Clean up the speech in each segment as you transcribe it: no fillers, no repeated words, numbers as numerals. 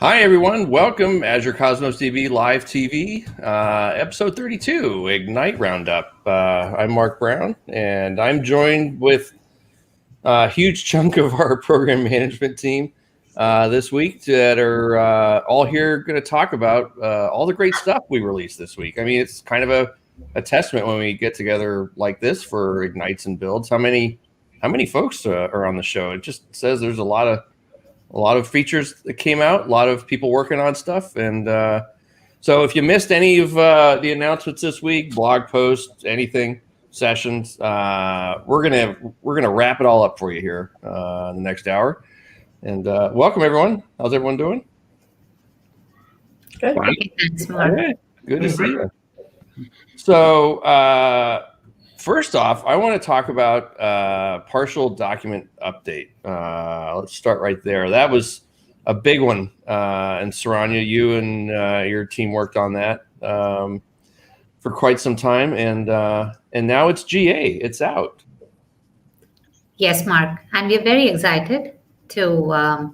Hi, everyone. Welcome, Azure Cosmos DB Live TV, episode 32, Ignite Roundup. I'm Mark Brown, and I'm joined with a huge chunk of our program management team this week that are all here going to talk about all the great stuff we released this week. I mean, it's kind of a testament when we get together like this for Ignites and Builds. How many folks are on the show? It just says there's a lot of features that came out, a lot of people working on stuff. And so if you missed any of the announcements this week, blog posts, anything, sessions, we're gonna wrap it all up for you here in the next hour. And welcome, everyone. How's everyone doing? Good. Thanks, Mark. Okay. Good to see you. So first off, I want to talk about partial document update. Let's start right there. That was a big one. And Saranya, you and your team worked on that for quite some time. And now it's GA. It's out. Yes, Mark. And we're very excited to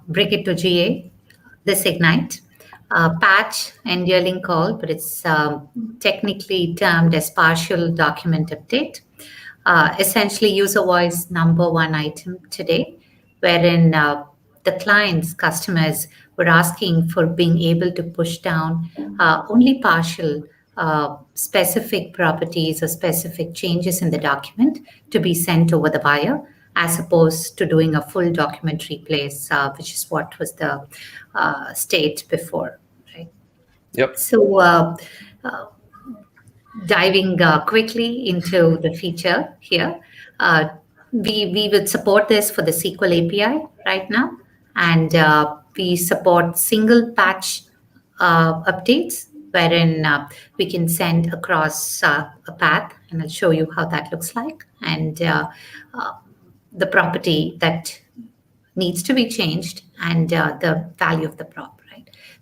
bring it to GA, this Ignite. Patch and yearling call, but it's technically termed as partial document update. Essentially, user voice number one item today, wherein the clients, customers were asking for being able to push down only partial specific properties or specific changes in the document to be sent over the wire, as opposed to doing a full document replace, which is what was the state before. Yep. So diving quickly into the feature here, we would support this for the SQL API right now, and we support single patch updates, wherein we can send across a path, and I'll show you how that looks like, and the property that needs to be changed and the value of the prop.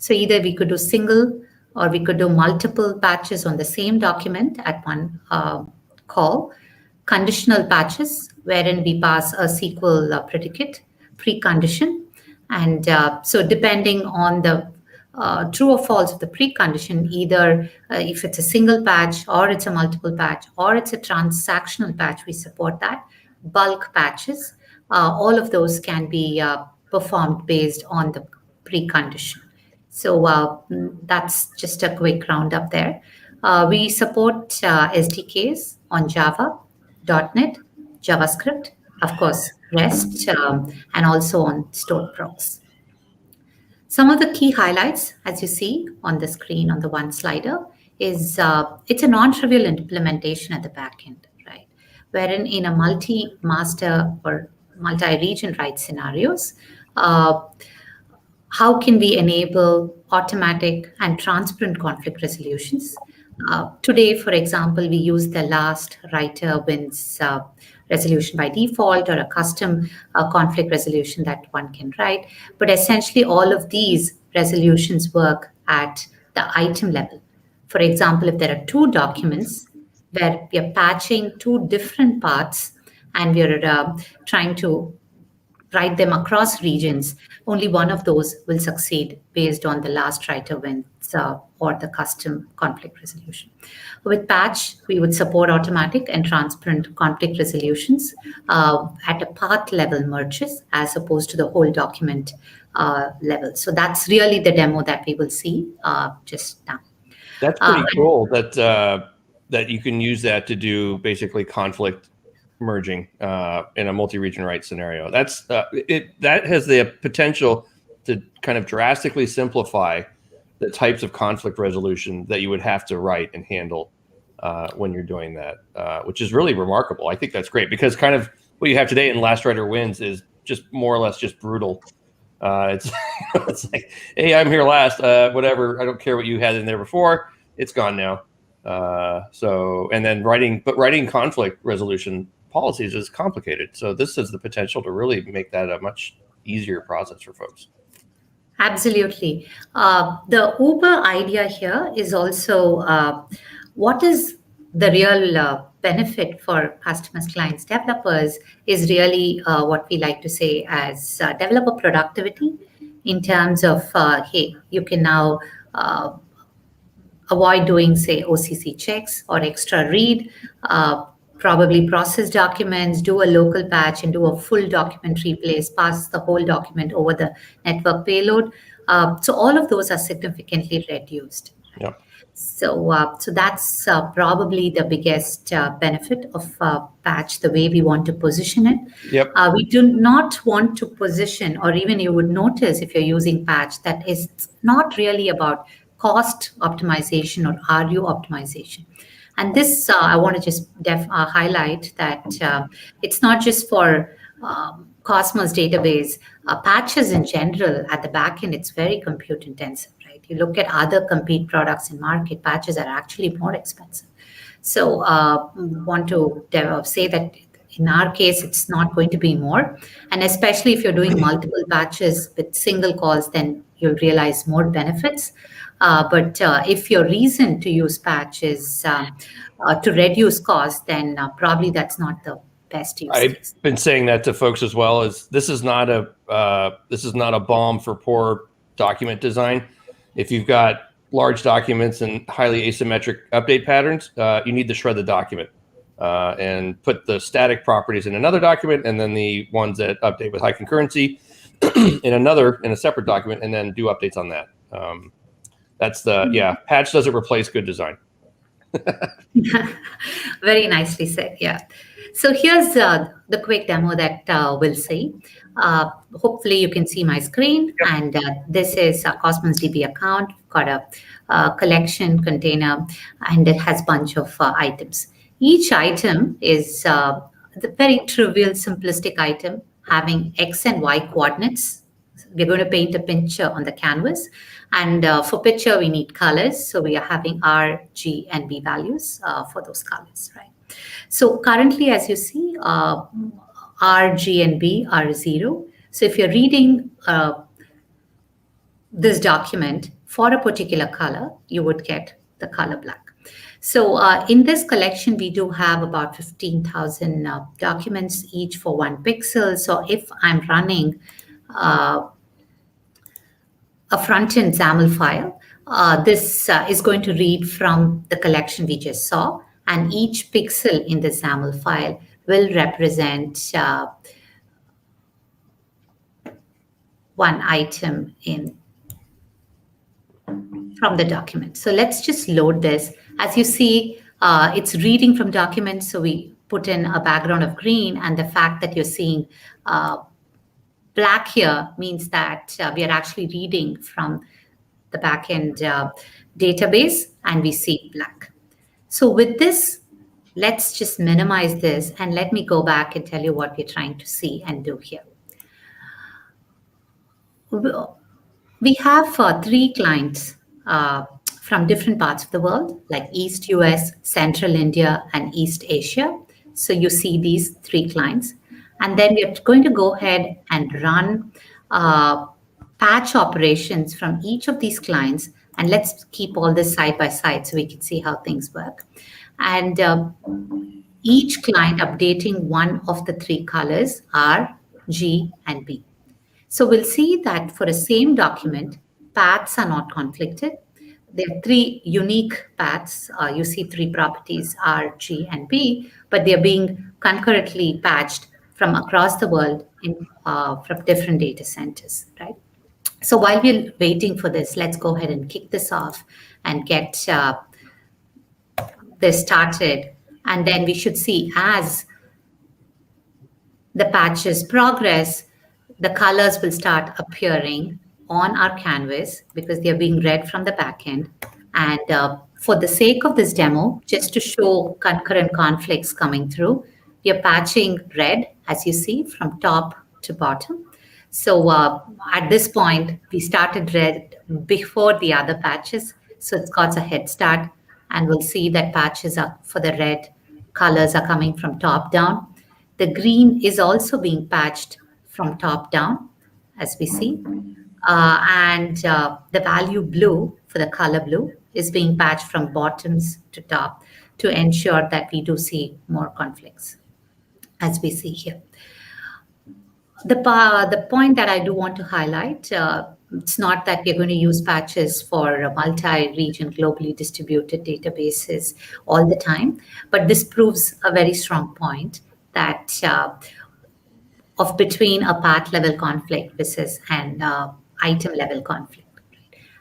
So either we could do single or we could do multiple patches on the same document at one call, conditional patches, wherein we pass a SQL predicate precondition. And so depending on the true or false of the precondition, either if it's a single patch or it's a multiple patch or it's a transactional patch, we support that. Bulk patches, all of those can be performed based on the precondition. So that's just a quick roundup there. We support SDKs on Java, .NET, JavaScript, of course, REST, and also on stored procs. Some of the key highlights, as you see on the screen on the one slider, is it's a non-trivial implementation at the back end, right? Wherein in a multi-master or multi-region write scenarios, how can we enable automatic and transparent conflict resolutions? Today, for example, we use the last writer wins resolution by default, or a custom conflict resolution that one can write. But essentially, all of these resolutions work at the item level. For example, if there are two documents where we are patching two different parts and we are trying to write them across regions, only one of those will succeed based on the last writer wins or the custom conflict resolution. With patch, we would support automatic and transparent conflict resolutions at a path level merges as opposed to the whole document level. So that's really the demo that we will see just now. That's pretty cool that you can use that to do basically conflict merging in a multi-region write scenario. That's that has the potential to kind of drastically simplify the types of conflict resolution that you would have to write and handle when you're doing that, which is really remarkable. I think that's great, because kind of what you have today in last writer wins is just more or less just brutal. It's like, hey, I'm here last, whatever. I don't care what you had in there before. It's gone now. So, and then writing conflict resolution policies is complicated. So this has the potential to really make that a much easier process for folks. Absolutely. The Uber idea here is also what is the real benefit for customers, clients, developers is really what we like to say as developer productivity in terms of, hey, you can now avoid doing, say, OCC checks or extra read, probably process documents, do a local patch, and do a full document replace, pass the whole document over the network payload. So all of those are significantly reduced. Yep. So that's probably the biggest benefit of patch, the way we want to position it. Yep. We do not want to position, or even you would notice if you're using patch, that is not really about cost optimization or RU optimization. And this, I want to just highlight that it's not just for Cosmos database. Patches in general, at the back end, it's very compute intensive, right? You look at other compete products in market, patches are actually more expensive. So want to say that in our case, it's not going to be more. And especially if you're doing multiple patches with single calls, then you'll realize more benefits. But if your reason to use patch is to reduce cost, then probably that's not the best use case. I've been saying that to folks as well. Is this is not a balm for poor document design. If you've got large documents and highly asymmetric update patterns, you need to shred the document and put the static properties in another document, and then the ones that update with high concurrency in a separate document, and then do updates on that. That's patch doesn't replace good design. Very nicely said. Yeah. So here's the quick demo that we'll see. Hopefully you can see my screen, and this is a Cosmos DB account. Got a collection container, and it has a bunch of items. Each item is the very trivial, simplistic item having X and Y coordinates. We're going to paint a picture on the canvas. And for picture, we need colors. So we are having R, G, and B values for those colors, right? So currently, as you see, R, G, and B are 0. So if you're reading this document for a particular color, you would get the color black. So in this collection, we do have about 15,000 documents, each for 1 pixel. So if I'm running a front-end XAML file, this is going to read from the collection we just saw, and each pixel in the XAML file will represent one item from the document. So let's just load this. As you see, it's reading from documents, so we put in a background of green, and the fact that you're seeing black here means that we are actually reading from the backend database, and we see black. So with this, let's just minimize this, and let me go back and tell you what we're trying to see and do here. We have 3 clients from different parts of the world, like East US, Central India, and East Asia. So you see these 3 clients. And then we're going to go ahead and run patch operations from each of these clients. And let's keep all this side by side so we can see how things work. And each client updating one of the 3 colors, R, G, and B. So we'll see that for the same document, paths are not conflicted. There are 3 unique paths. You see 3 properties, R, G, and B, but they're being concurrently patched from across the world from different data centers, right? So while we're waiting for this, let's go ahead and kick this off and get this started. And then we should see, as the patches progress, the colors will start appearing on our canvas because they're being read from the backend. And for the sake of this demo, just to show concurrent conflicts coming through, we are patching red, as you see, from top to bottom. So at this point, we started red before the other patches. So it's got a head start. And we'll see that patches are for the red colors are coming from top down. The green is also being patched from top down, as we see. And the value blue, for the color blue, is being patched from bottoms to top to ensure that we do see more conflicts, as we see here. The point that I do want to highlight, it's not that we're going to use patches for multi-region, globally distributed databases all the time, but this proves a very strong point that of between a path level conflict versus an item level conflict.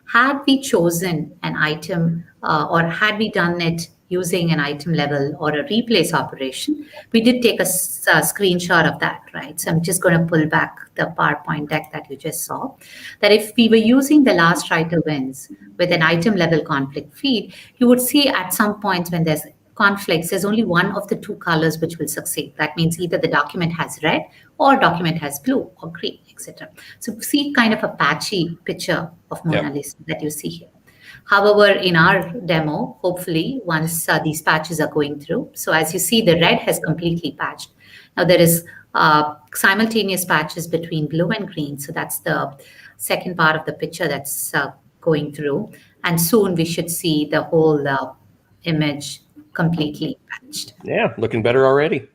Had we chosen an item or had we done it using an item level or a replace operation, we did take a screenshot of that, right? So I'm just going to pull back the PowerPoint deck that you just saw. That if we were using the last writer wins with an item level conflict feed, you would see at some points when there's conflicts, there's only one of the two colors which will succeed. That means either the document has red or document has blue or green, etc. So see kind of a patchy picture of Mona Lisa that you see here. However, in our demo, hopefully, once these patches are going through, so as you see, the red has completely patched. Now there is simultaneous patches between blue and green. So that's the second part of the picture that's going through. And soon we should see the whole image completely patched. Yeah, looking better already.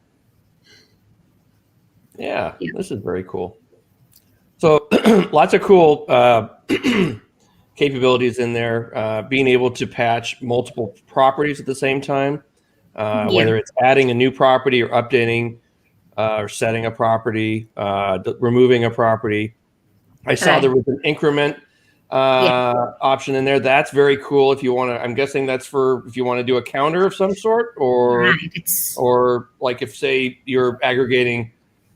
Yeah, this is very cool. So lots of cool capabilities in there. Being able to patch multiple properties at the same time, whether it's adding a new property or updating or setting a property, removing a property. I saw there was an increment option in there. That's very cool. If you want to, I'm guessing that's for if you want to do a counter of some sort, or or like if say you're aggregating.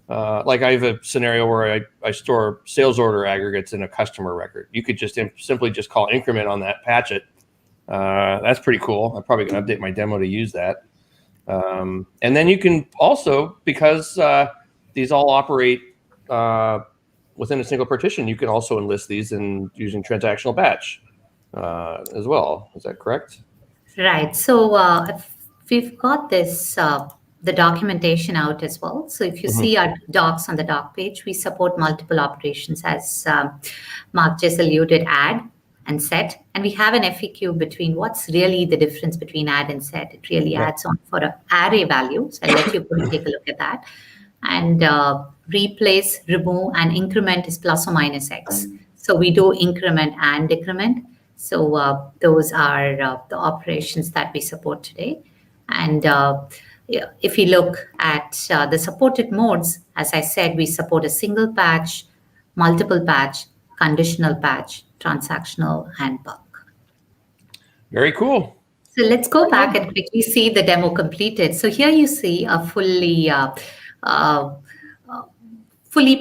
Like I have a scenario where I store sales order aggregates in a customer record. You could just simply just call increment on that, patch it. That's pretty cool. I'm probably going to update my demo to use that. And then you can also, because these all operate within a single partition, you can also enlist these in using transactional batch as well. Is that correct? Right. So if we've got this, the documentation out as well. So if you see our docs on the doc page, we support multiple operations as Mark just alluded, add and set. And we have an FAQ between what's really the difference between add and set. It really adds on for an array value. So I'll let you go and take a look at that. And replace, remove, and increment is plus or minus X. So we do increment and decrement. So those are the operations that we support today. And if you look at the supported modes, as I said, we support a single patch, multiple patch, conditional patch, transactional, and bulk. Very cool. So let's go back and quickly see the demo completed. So here you see a fully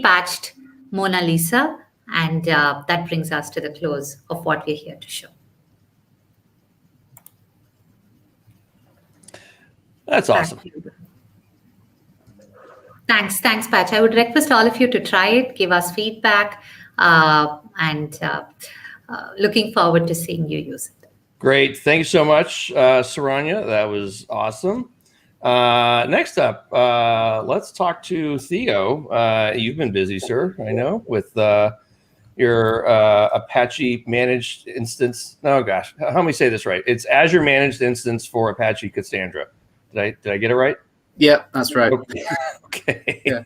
patched Mona Lisa, and that brings us to the close of what we're here to show. That's awesome. Thanks, Patch. I would request all of you to try it, give us feedback, and looking forward to seeing you use it. Great. Thanks so much, Saranya. That was awesome. Next up, let's talk to Theo. You've been busy, sir, I know, with your Apache managed instance. Oh, gosh. How do we say this right? It's Azure managed instance for Apache Cassandra. Did I get it right? Yeah, that's right. Okay. Yeah.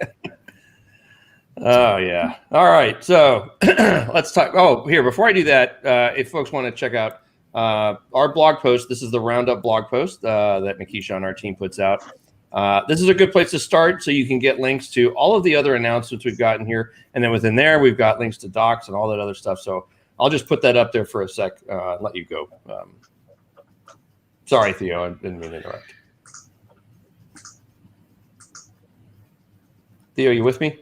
Oh, yeah. All right. So let's talk. Oh, here, before I do that, if folks want to check out our blog post, this is the Roundup blog post that Nikisha on our team puts out. This is a good place to start so you can get links to all of the other announcements we've gotten here. And then within there, we've got links to docs and all that other stuff. So I'll just put that up there for a sec and let you go. Sorry, Theo, I didn't mean to interrupt. Theo, you with me?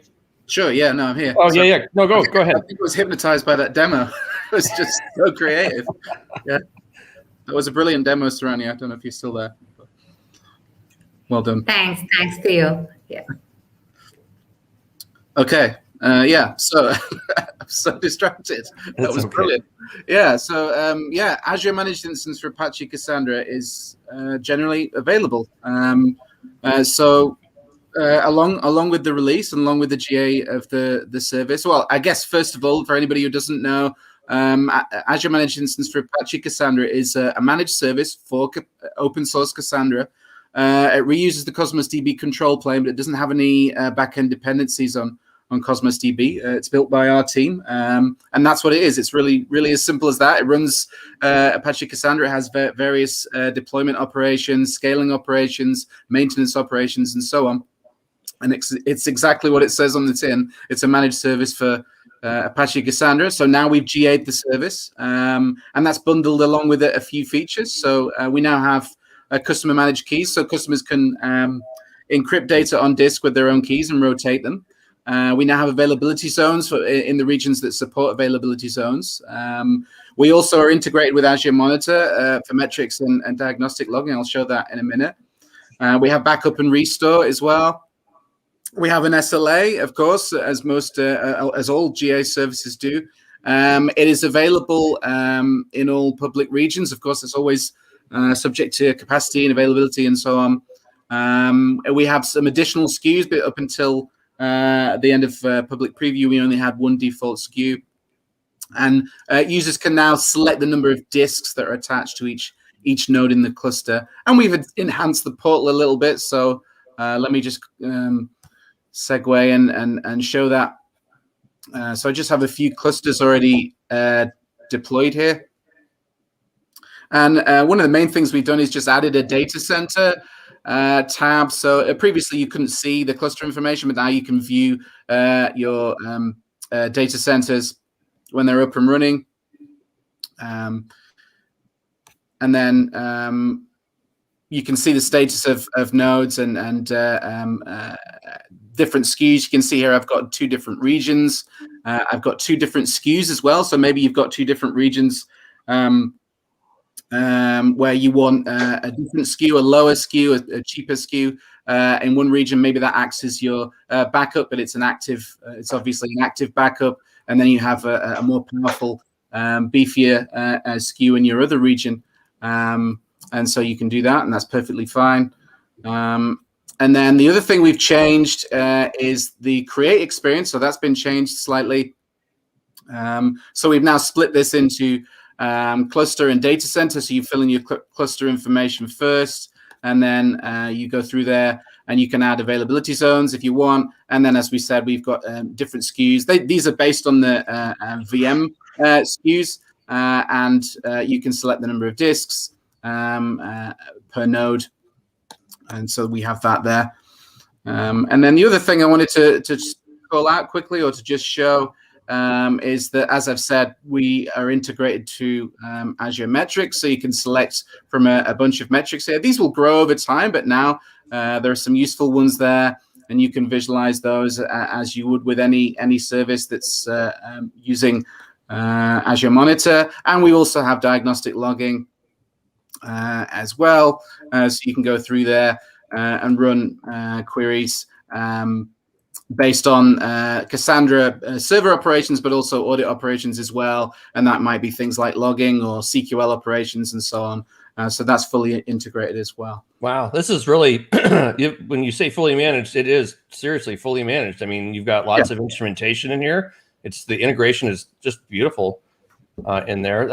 Sure, yeah, no, I'm here. Oh, so, yeah. No, go ahead. I think I was hypnotized by that demo. It was just so creative. Yeah. That was a brilliant demo, Saranya. I don't know if you're still there. Well done. Thanks, Theo. Yeah. Okay. So I'm so distracted. That was brilliant. Yeah. So Azure Managed Instance for Apache Cassandra is generally available. Along with the release and along with the GA of the service. Well, I guess first of all, for anybody who doesn't know, Azure Managed Instance for Apache Cassandra is a managed service for open source Cassandra. It reuses the Cosmos DB control plane, but it doesn't have any backend dependencies on Cosmos DB. It's built by our team, and that's what it is. It's really as simple as that. It runs Apache Cassandra. It has various deployment operations, scaling operations, maintenance operations, and so on. And it's exactly what it says on the tin. It's a managed service for Apache Cassandra. So now we've GA'd the service, and that's bundled along with it a few features. So we now have customer managed keys, so customers can encrypt data on disk with their own keys and rotate them. We now have availability zones in the regions that support availability zones. We also are integrated with Azure Monitor for metrics and diagnostic logging. I'll show that in a minute. We have backup and restore as well. We have an SLA, of course, as all GA services do. It is available in all public regions. Of course, it's always subject to capacity and availability and so on. We have some additional SKUs, but up until the end of public preview, we only had one default SKU. And users can now select the number of disks that are attached to each node in the cluster. And we've enhanced the portal a little bit. So let me just segue and show that. So I just have a few clusters already deployed here. And one of the main things we've done is just added a data center tab. So previously you couldn't see the cluster information, but now you can view your data centers when they're up and running. And then you can see the status of nodes and different SKUs. You can see here I've got 2 different regions. I've got 2 different SKUs as well. So maybe you've got 2 different regions where you want a different SKU, a lower SKU, a cheaper SKU. In one region, maybe that acts as your backup, but it's it's obviously an active backup. And then you have a more powerful, beefier SKU in your other region. And so you can do that, and that's perfectly fine. And then the other thing we've changed is the create experience. So that's been changed slightly. So we've now split this into cluster and data center. So you fill in your cluster information first, and then you go through there, and you can add availability zones if you want. And then, as we said, we've got different SKUs. These are based on the VM SKUs, and you can select the number of disks per node. And so we have that there. And then the other thing I wanted to call out quickly, or to just show, is that, as I've said, we are integrated to Azure metrics. So you can select from a bunch of metrics here. These will grow over time, but now there are some useful ones there, and you can visualize those as you would with any service that's using Azure Monitor. And we also have diagnostic logging as well. So you can go through there and run queries based on Cassandra server operations, but also audit operations as well. And that might be things like logging or CQL operations and so on. So that's fully integrated as well. Wow, this is really, when you say fully managed, it is seriously fully managed. I mean, you've got lots of instrumentation in here. The integration is just beautiful in there.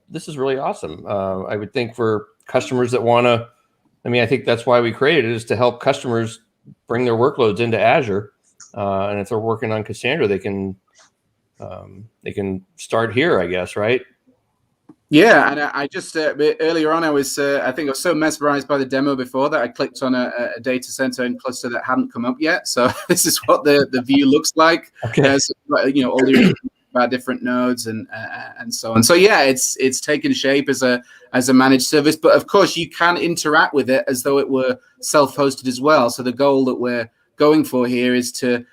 This is really awesome. I would think for customers that want to, I think that's why we created it, is to help customers bring their workloads into Azure. And if they're working on Cassandra, they can start here, I guess, right? Yeah, and I just earlier on, I was so mesmerized by the demo before that I clicked on a data center and cluster that hadn't come up yet. So this is what the view looks like. Okay. So, all the about different nodes and so on. So yeah, it's taken shape as a managed service, but of course you can interact with it as though it were self-hosted as well. So the goal that we're going for here is to,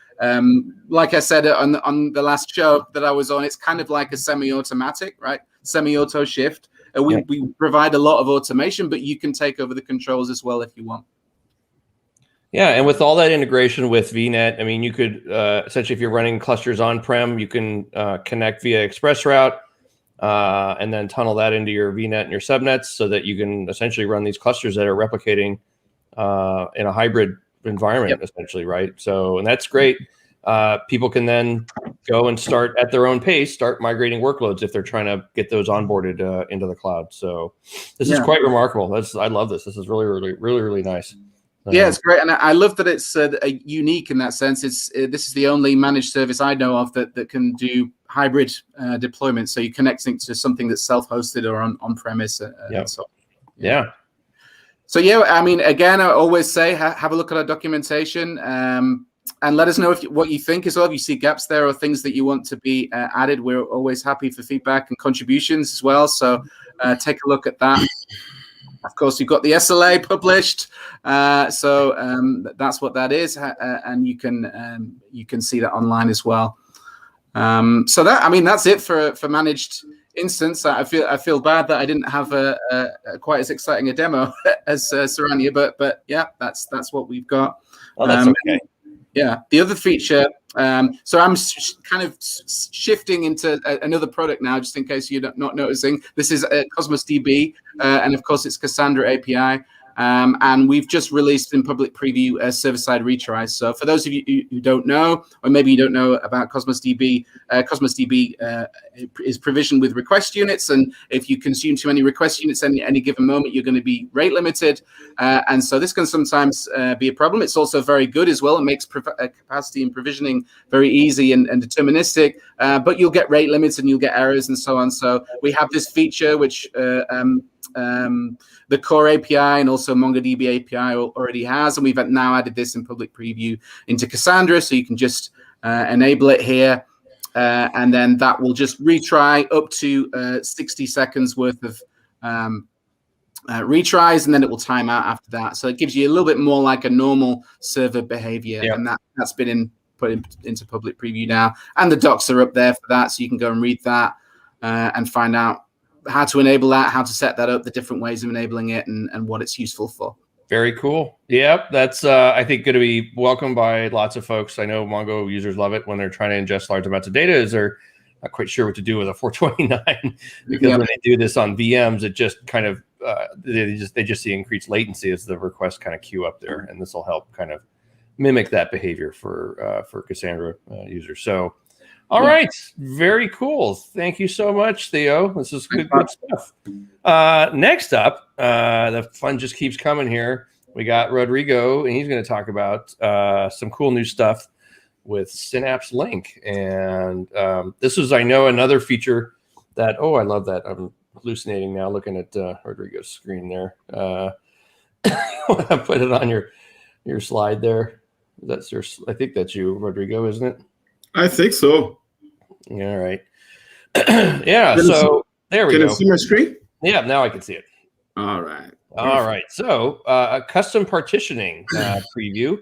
like I said on the last show that I was on, it's kind of like a semi-automatic, right? Semi-auto shift. We provide a lot of automation, but you can take over the controls as well if you want. Yeah, and with all that integration with VNet, you could essentially, if you're running clusters on-prem, you can connect via ExpressRoute and then tunnel that into your VNet and your subnets so that you can essentially run these clusters that are replicating in a hybrid environment, essentially, right? So, and that's great. People can then go and start at their own pace, start migrating workloads if they're trying to get those onboarded into the cloud. So this is quite remarkable. I love this. This is really, really, really, really nice. Yeah, it's great, and I love that it's unique in that sense. It's this is the only managed service I know of that can do hybrid deployment. So you're connecting to something that's self-hosted or on premise. Yeah. So yeah, I mean, again, I always say have a look at our documentation and let us know what you think as well. If you see gaps there or things that you want to be added, we're always happy for feedback and contributions as well. So take a look at that. Of course, you've got the SLA published, so that's what that is, and you can see that online as well. So that's it for managed instance. I feel bad that I didn't have a quite as exciting a demo as Saranya, but yeah, that's what we've got. Oh, that's okay. Yeah, the other feature. So I'm kind of shifting into another product now, just in case you're not noticing. This is Cosmos DB, and of course it's Cassandra API. And we've just released in public preview server-side retries. So for those of you who don't know, or maybe you don't know about Cosmos DB is provisioned with request units. And if you consume too many request units at any given moment, you're going to be rate limited. And so this can sometimes be a problem. It's also very good as well. It makes capacity and provisioning very easy and deterministic. But you'll get rate limits and you'll get errors and so on. So we have this feature which the core API and also MongoDB API already has, and we've now added this in public preview into Cassandra, so you can just enable it here, and then that will just retry up to 60 seconds worth of retries, and then it will time out after that. So it gives you a little bit more like a normal server behavior, and that's been put into public preview now, and the docs are up there for that, so you can go and read that and find out how to enable that, how to set that up, the different ways of enabling it, and what it's useful for. Very cool. Yep, that's I think going to be welcomed by lots of folks. I know Mongo users love it when they're trying to ingest large amounts of data. Is they're not quite sure what to do with a 429 because when they do this on VMs, it just kind of they just see increased latency as the requests kind of queue up there, and this will help kind of mimic that behavior for Cassandra users. So. All right. Very cool. Thank you so much, Theo. This is good stuff. Next up, the fun just keeps coming here. We got Rodrigo, and he's going to talk about some cool new stuff with Synapse Link. And this is, I know, another feature that, I love that. I'm hallucinating now looking at Rodrigo's screen there. I put it on your slide there. I think that's you, Rodrigo, isn't it? I think so. All right. Yeah. So there we go. Can you see my screen? Yeah. Now I can see it. All right. All right. So a custom partitioning preview.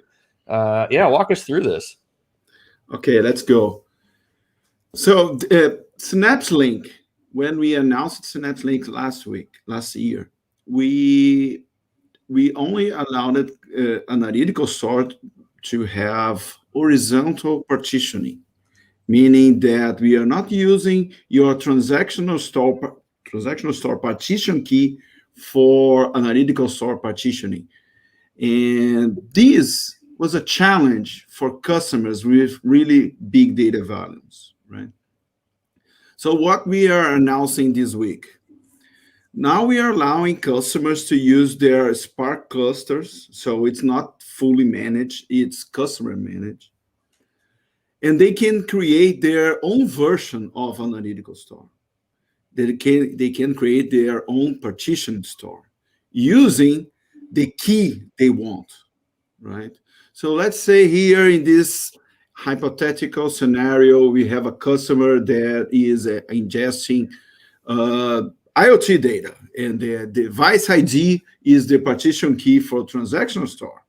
Walk us through this. Okay, let's go. So Synapse Link, when we announced Synapse Link last year, we only allowed analytical sort to have horizontal partitioning, meaning that we are not using your transactional store partition key for analytical store partitioning. And this was a challenge for customers with really big data volumes, right? So what we are announcing this week, now we are allowing customers to use their Spark clusters. So it's not fully managed, it's customer managed. And they can create their own version of analytical store. They can create their own partition store using the key they want, right? So let's say here in this hypothetical scenario, we have a customer that is ingesting IoT data, and the device ID is the partition key for transactional store.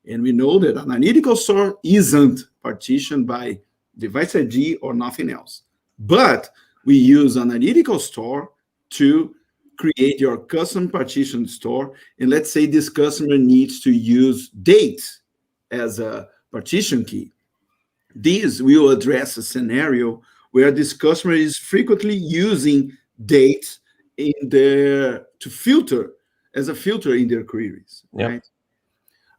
And we know that analytical store isn't partitioned by device ID or nothing else. But we use analytical store to create your custom partition store. And let's say this customer needs to use date as a partition key. This will address a scenario where this customer is frequently using date to filter as a filter in their queries, right?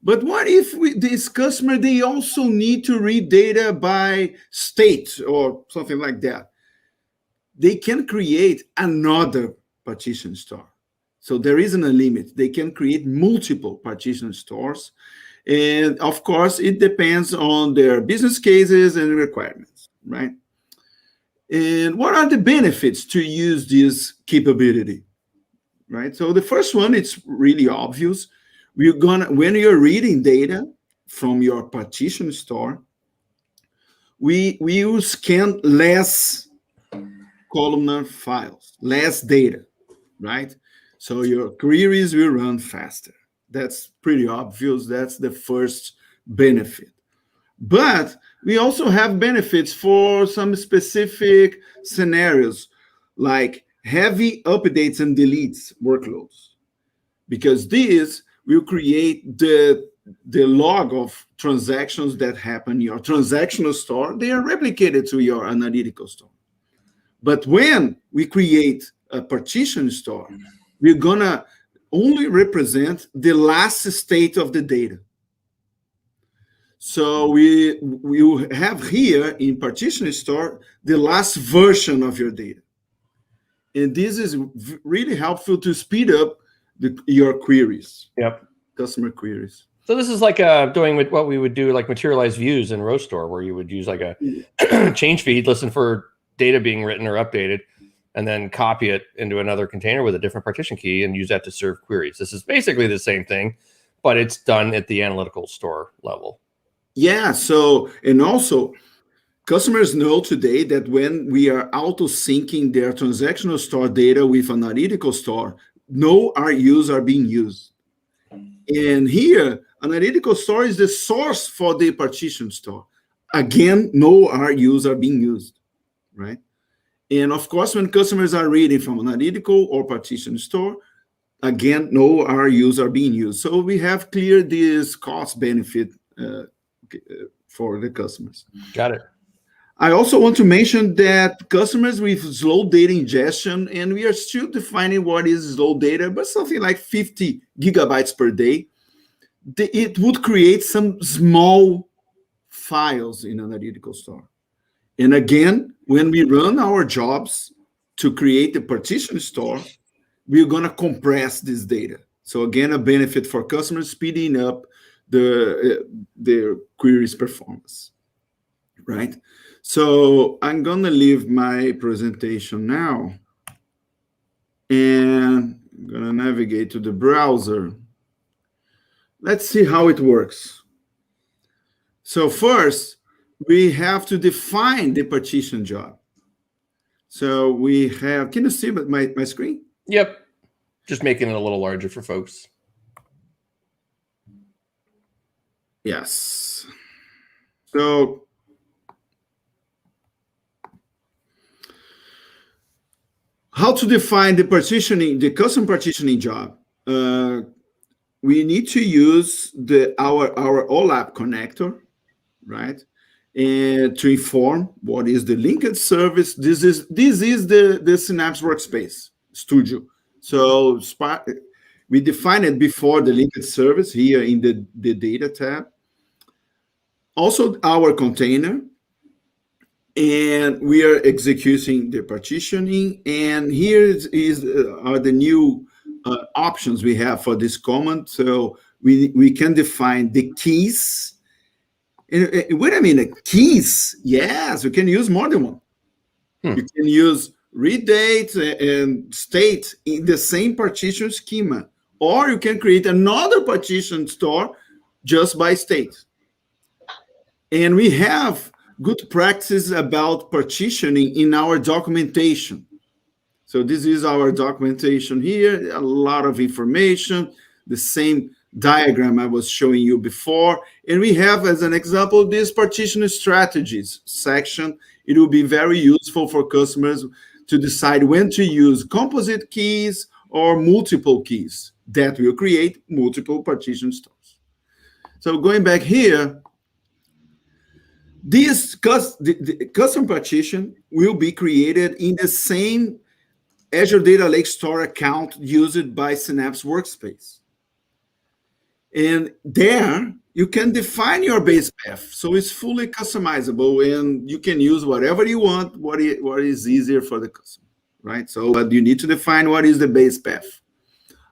But what if this customer, they also need to read data by state or something like that? They can create another partition store. So there isn't a limit. They can create multiple partition stores. And of course, it depends on their business cases and requirements, right? And what are the benefits to use this capability, right? So the first one, it's really obvious. When you're reading data from your partition store, we will scan less columnar files, less data, right? So your queries will run faster. That's pretty obvious. That's the first benefit. But we also have benefits for some specific scenarios, like heavy updates and deletes workloads, because this will create the log of transactions that happen in your transactional store. They are replicated to your analytical store. But when we create a partition store, we're going to only represent the last state of the data. So we will have here in partition store the last version of your data. And this is really helpful to speed up your queries. Yep. Customer queries. So this is like doing with what we would do, like materialized views in RowStore, where you would use like a change feed, listen for data being written or updated, and then copy it into another container with a different partition key and use that to serve queries. This is basically the same thing, but it's done at the analytical store level. Yeah. So, and also customers know today that when we are auto-syncing their transactional store data with analytical store, no RUs are being used. And here, analytical store is the source for the partition store. Again, no RUs are being used, right? And of course, when customers are reading from analytical or partition store, again, no RUs are being used. So we have cleared this cost benefit for the customers. Got it. I also want to mention that customers with slow data ingestion, and we are still defining what is slow data, but something like 50 gigabytes per day, it would create some small files in analytical store. And again, when we run our jobs to create a partition store, we're going to compress this data. So again, a benefit for customers, speeding up their queries performance, right? So I'm going to leave my presentation now, and I'm going to navigate to the browser. Let's see how it works. So first, we have to define the partition job. So we have, can you see my screen? Yep. Just making it a little larger for folks. Yes. So how to define the partitioning, the custom partitioning job? We need to use our OLAP connector, right? And to inform what is the linked service. This is the Synapse Workspace Studio. So we define it before the linked service here in the data tab. Also our container, and we are executing the partitioning. And here are the new options we have for this command. So we can define the keys. Wait a minute, keys? Yes, we can use more than one. You can use read date and state in the same partition schema, or you can create another partition store just by state. And we have good practices about partitioning in our documentation. So this is our documentation here, a lot of information, the same diagram I was showing you before. And we have, as an example, this partition strategies section. It will be very useful for customers to decide when to use composite keys or multiple keys that will create multiple partition stores. So going back here, this the custom partition will be created in the same Azure Data Lake Store account used by Synapse Workspace. And there you can define your base path. So it's fully customizable, and you can use whatever you want, what is easier for the customer, right? So but you need to define what is the base path.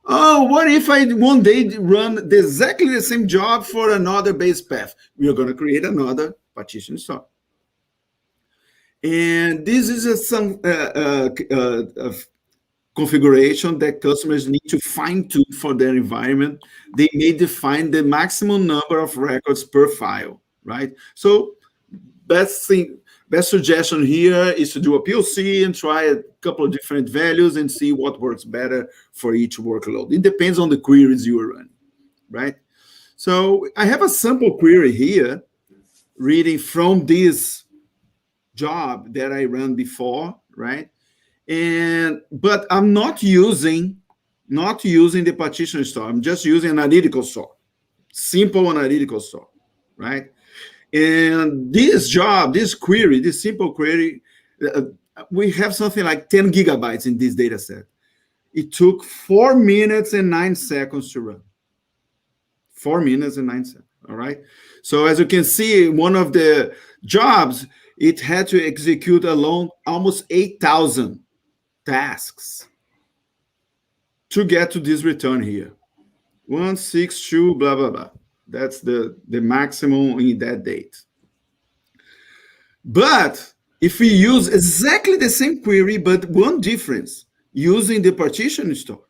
Oh, what if I one day run exactly the same job for another base path? We are going to create another partition store. And this is some configuration that customers need to fine tune for their environment. They may define the maximum number of records per file, right? So best suggestion here is to do a POC and try a couple of different values and see what works better for each workload. It depends on the queries you are running, right? So I have a sample query here, reading from this job that I ran before, right? But I'm not using the partition store. I'm just using analytical store, simple analytical store, right? And this job, this query, this simple query, we have something like 10 gigabytes in this data set. It took 4 minutes and 9 seconds to run. 4 minutes and 9 seconds, all right? So as you can see, one of the jobs, it had to execute alone almost 8,000 tasks to get to this return here. 162, blah, blah, blah. That's the maximum in that date. But if we use exactly the same query, but one difference, using the partition store,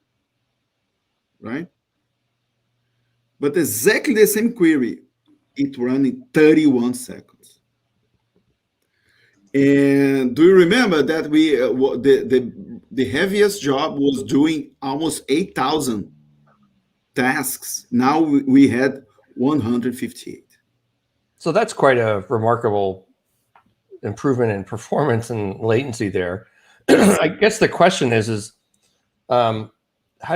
right? But exactly the same query, it ran in 31 seconds. And do you remember that we the heaviest job was doing almost 8,000 tasks? Now we had 158. So that's quite a remarkable improvement in performance and latency there. I guess the question is how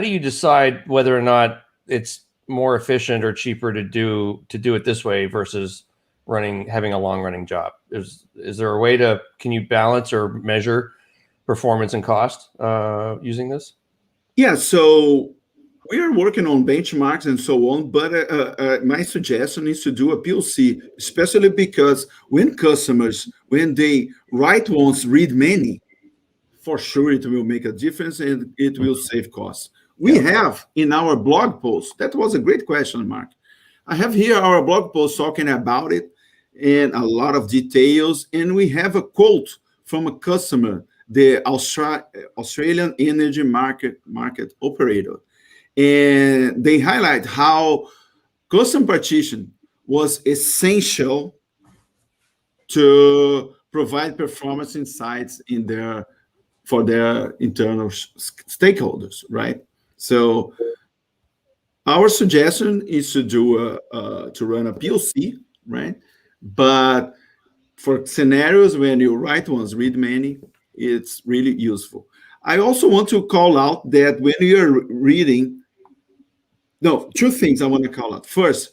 do you decide whether or not it's more efficient or cheaper to do it this way versus having a long running job? Is there a way can you balance or measure performance and cost using this? Yeah, so we are working on benchmarks and so on, but my suggestion is to do a POC, especially because when they write once, read many, for sure it will make a difference and it will save costs. We have in our blog post, that was a great question, Mark. I have here our blog post talking about it and a lot of details. And we have a quote from a customer, the Australian energy market operator. And they highlight how custom partition was essential to provide performance insights for their internal stakeholders, right? So our suggestion is to run a POC, right? But for scenarios when you write once, read many, it's really useful. I also want to call out that when you're reading, two things I want to call out. First,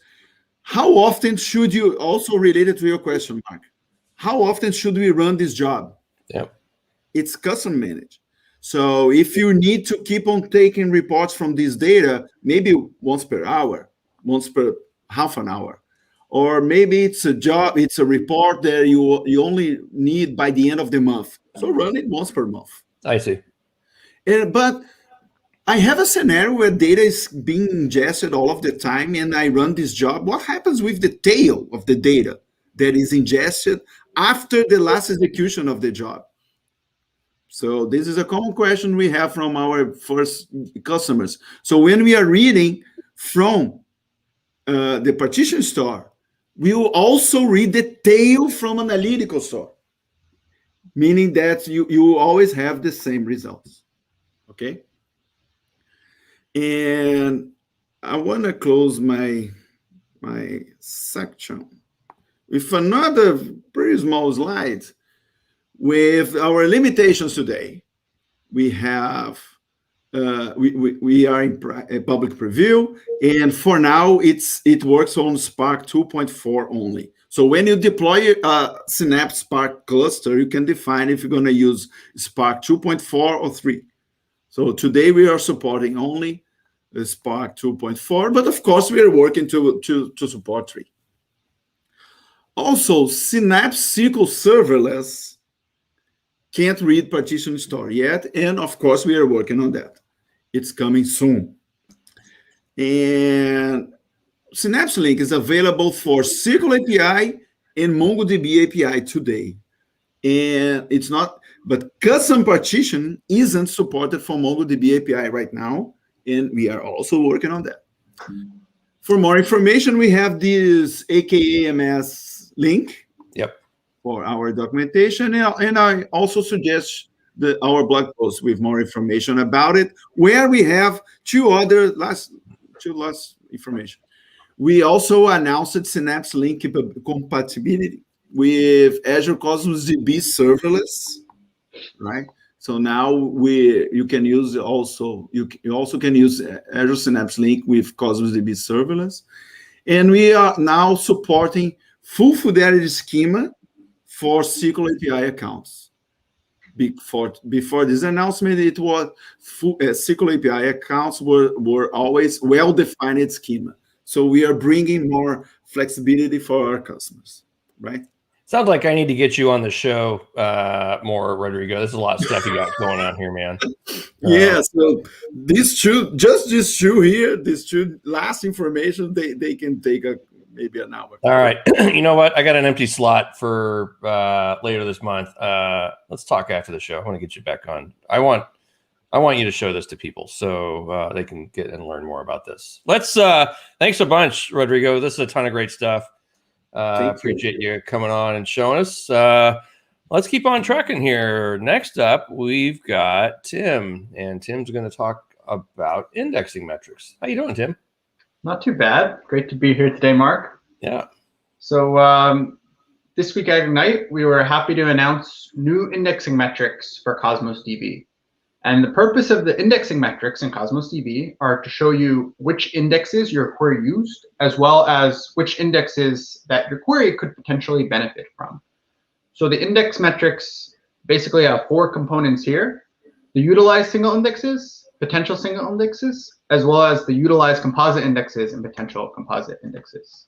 how often should you, also related to your question, Mark, how often should we run this job? Yeah. It's custom managed. So if you need to keep on taking reports from this data, maybe once per hour, once per half an hour, or maybe it's a report that you only need by the end of the month. So run it once per month. I see. But I have a scenario where data is being ingested all of the time and I run this job. What happens with the tail of the data that is ingested after the last execution of the job? So this is a common question we have from our first customers. So when we are reading from the partition store, we will also read the tail from analytical store, meaning that you always have the same results, okay? And I want to close my section with another pretty small slide. With our limitations today, we have we are in public preview, and for now it works on Spark 2.4 only. So when you deploy a Synapse Spark cluster, you can define if you're going to use Spark 2.4 or 3. So today we are supporting only the Spark 2.4, but of course we are working to support 3. Also, Synapse SQL Serverless can't read partition store yet, and of course we are working on that. It's coming soon. And Synapse Link is available for SQL API and MongoDB API today. And it's not, but custom partition isn't supported for MongoDB API right now. And we are also working on that. For more information, we have this AKAMS link. Yep. For our documentation. And I also suggest our blog post with more information about it, where we have two last information. We also announced Synapse Link compatibility with Azure Cosmos DB serverless, right? So now you can use you also can use Azure Synapse Link with Cosmos DB serverless, and we are now supporting full fidelity schema for SQL API accounts. Before this announcement, it was SQL API accounts were always well-defined schema. So we are bringing more flexibility for our customers, right? Sounds like I need to get you on the show more, Rodrigo. There's a lot of stuff you got going on here, man. Yeah, so these two here, these two last information, they can take maybe an hour. All right. You know what? I got an empty slot for later this month. Let's talk after the show. I want to get you back on. I want you to show this to people so they can get and learn more about this. Thanks a bunch, Rodrigo. This is a ton of great stuff. Appreciate you coming on and showing us. Let's keep on trucking here. Next up, we've got Tim, and Tim's going to talk about indexing metrics. How you doing, Tim? Not too bad. Great to be here today, Mark. Yeah. So this week at Ignite, we were happy to announce new indexing metrics for Cosmos DB. And the purpose of the indexing metrics in Cosmos DB are to show you which indexes your query used, as well as which indexes that your query could potentially benefit from. So the index metrics basically have 4 components here: the utilized single indexes, potential single indexes, as well as the utilized composite indexes and potential composite indexes.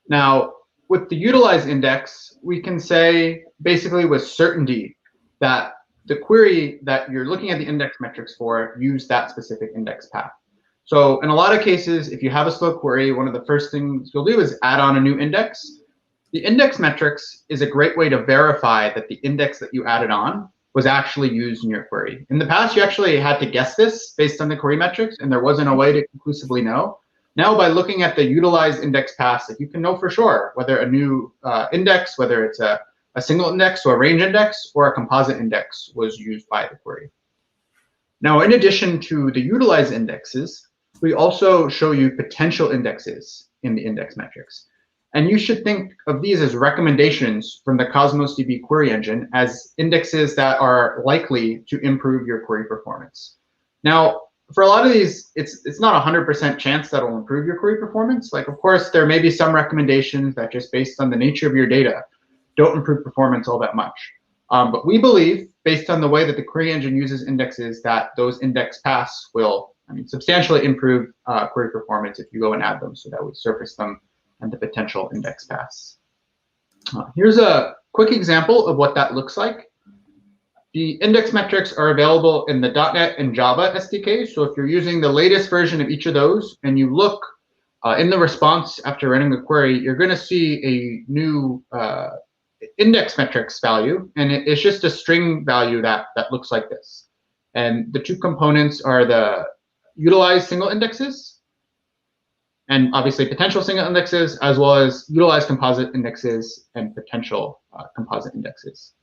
Now, with the utilized index, we can say basically with certainty that the query that you're looking at the index metrics for use that specific index path. So in a lot of cases, if you have a slow query, one of the first things you'll do is add on a new index. The index metrics is a great way to verify that the index that you added on was actually used in your query. In the past, you actually had to guess this based on the query metrics, and there wasn't a way to conclusively know. Now, by looking at the utilized index paths, you can know for sure whether a new index, whether it's a single index or a range index or a composite index was used by the query. Now, in addition to the utilized indexes, we also show you potential indexes in the index metrics. And you should think of these as recommendations from the Cosmos DB query engine as indexes that are likely to improve your query performance. Now, for a lot of these, it's not 100% chance that will improve your query performance. Like, of course, there may be some recommendations that just based on the nature of your data don't improve performance all that much. But we believe, based on the way that the query engine uses indexes, that those index paths will substantially improve query performance if you go and add them, so that we surface them and the potential index paths. Here's a quick example of what that looks like. The index metrics are available in the .NET and Java SDK. So if you're using the latest version of each of those and you look in the response after running the query, you're going to see a new index metrics value, and it's just a string value that looks like this. And the 2 components are the utilized single indexes and obviously potential single indexes, as well as utilized composite indexes and potential composite indexes.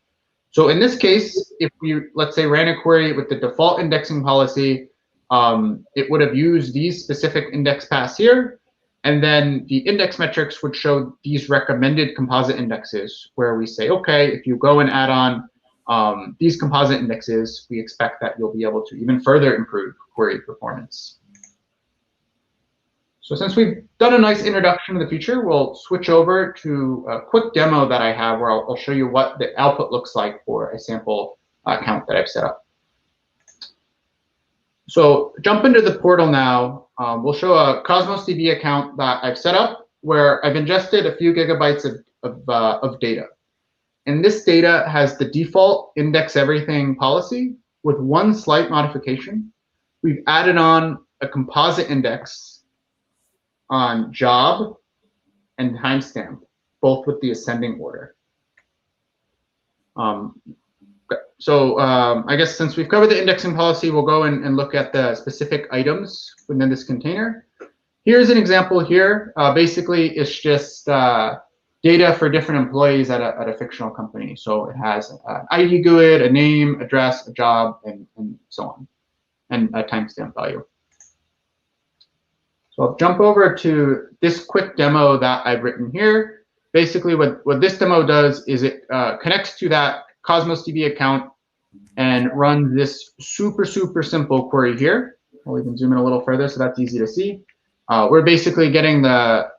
So in this case, if we, let's say, ran a query with the default indexing policy, it would have used these specific index paths here, and then the index metrics would show these recommended composite indexes, where we say, okay, if you go and add on these composite indexes, we expect that you'll be able to even further improve query performance. So since we've done a nice introduction to the feature, we'll switch over to a quick demo that I have where I'll show you what the output looks like for a sample account that I've set up. So jump into the portal now. We'll show a Cosmos DB account that I've set up where I've ingested a few gigabytes of data. And this data has the default index everything policy with one slight modification. We've added on a composite index on job and timestamp, both with the ascending order. I guess since we've covered the indexing policy, we'll go and look at the specific items within this container. Here's an example here. Basically, it's just data for different employees at a fictional company. So it has an ID GUID, a name, address, a job, and so on, and a timestamp value. So I'll jump over to this quick demo that I've written here. Basically, what this demo does is it connects to that Cosmos DB account and runs this super simple query here. We can zoom in a little further so that's easy to see. We're basically getting the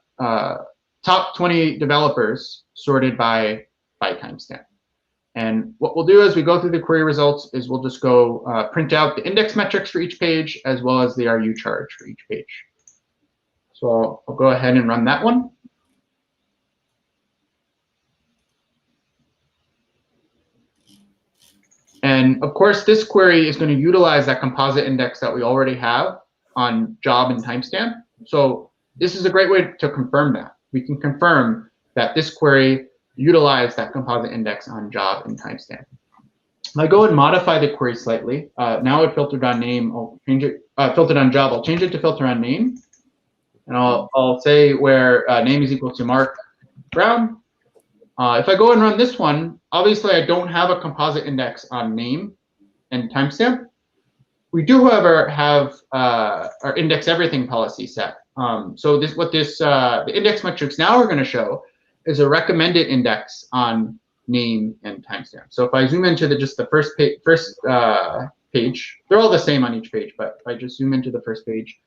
top 20 developers sorted by timestamp. And what we'll do as we go through the query results is we'll just go print out the index metrics for each page as well as the RU charge for each page. So I'll go ahead and run that one. And of course, this query is going to utilize that composite index that we already have on job and timestamp. So this is a great way to confirm that. We can confirm that this query utilized that composite index on job and timestamp. If I go and modify the query slightly, now it filtered on name, I'll change it, filtered on job, I'll change it to filter on name. And I'll say where name is equal to Mark Brown. If I go and run this one, obviously I don't have a composite index on name and timestamp. We do, however, have our index everything policy set. So the index metrics now are going to show is a recommended index on name and timestamp. So if I zoom into just the first page, they're all the same on each page, but if I just zoom into the first page,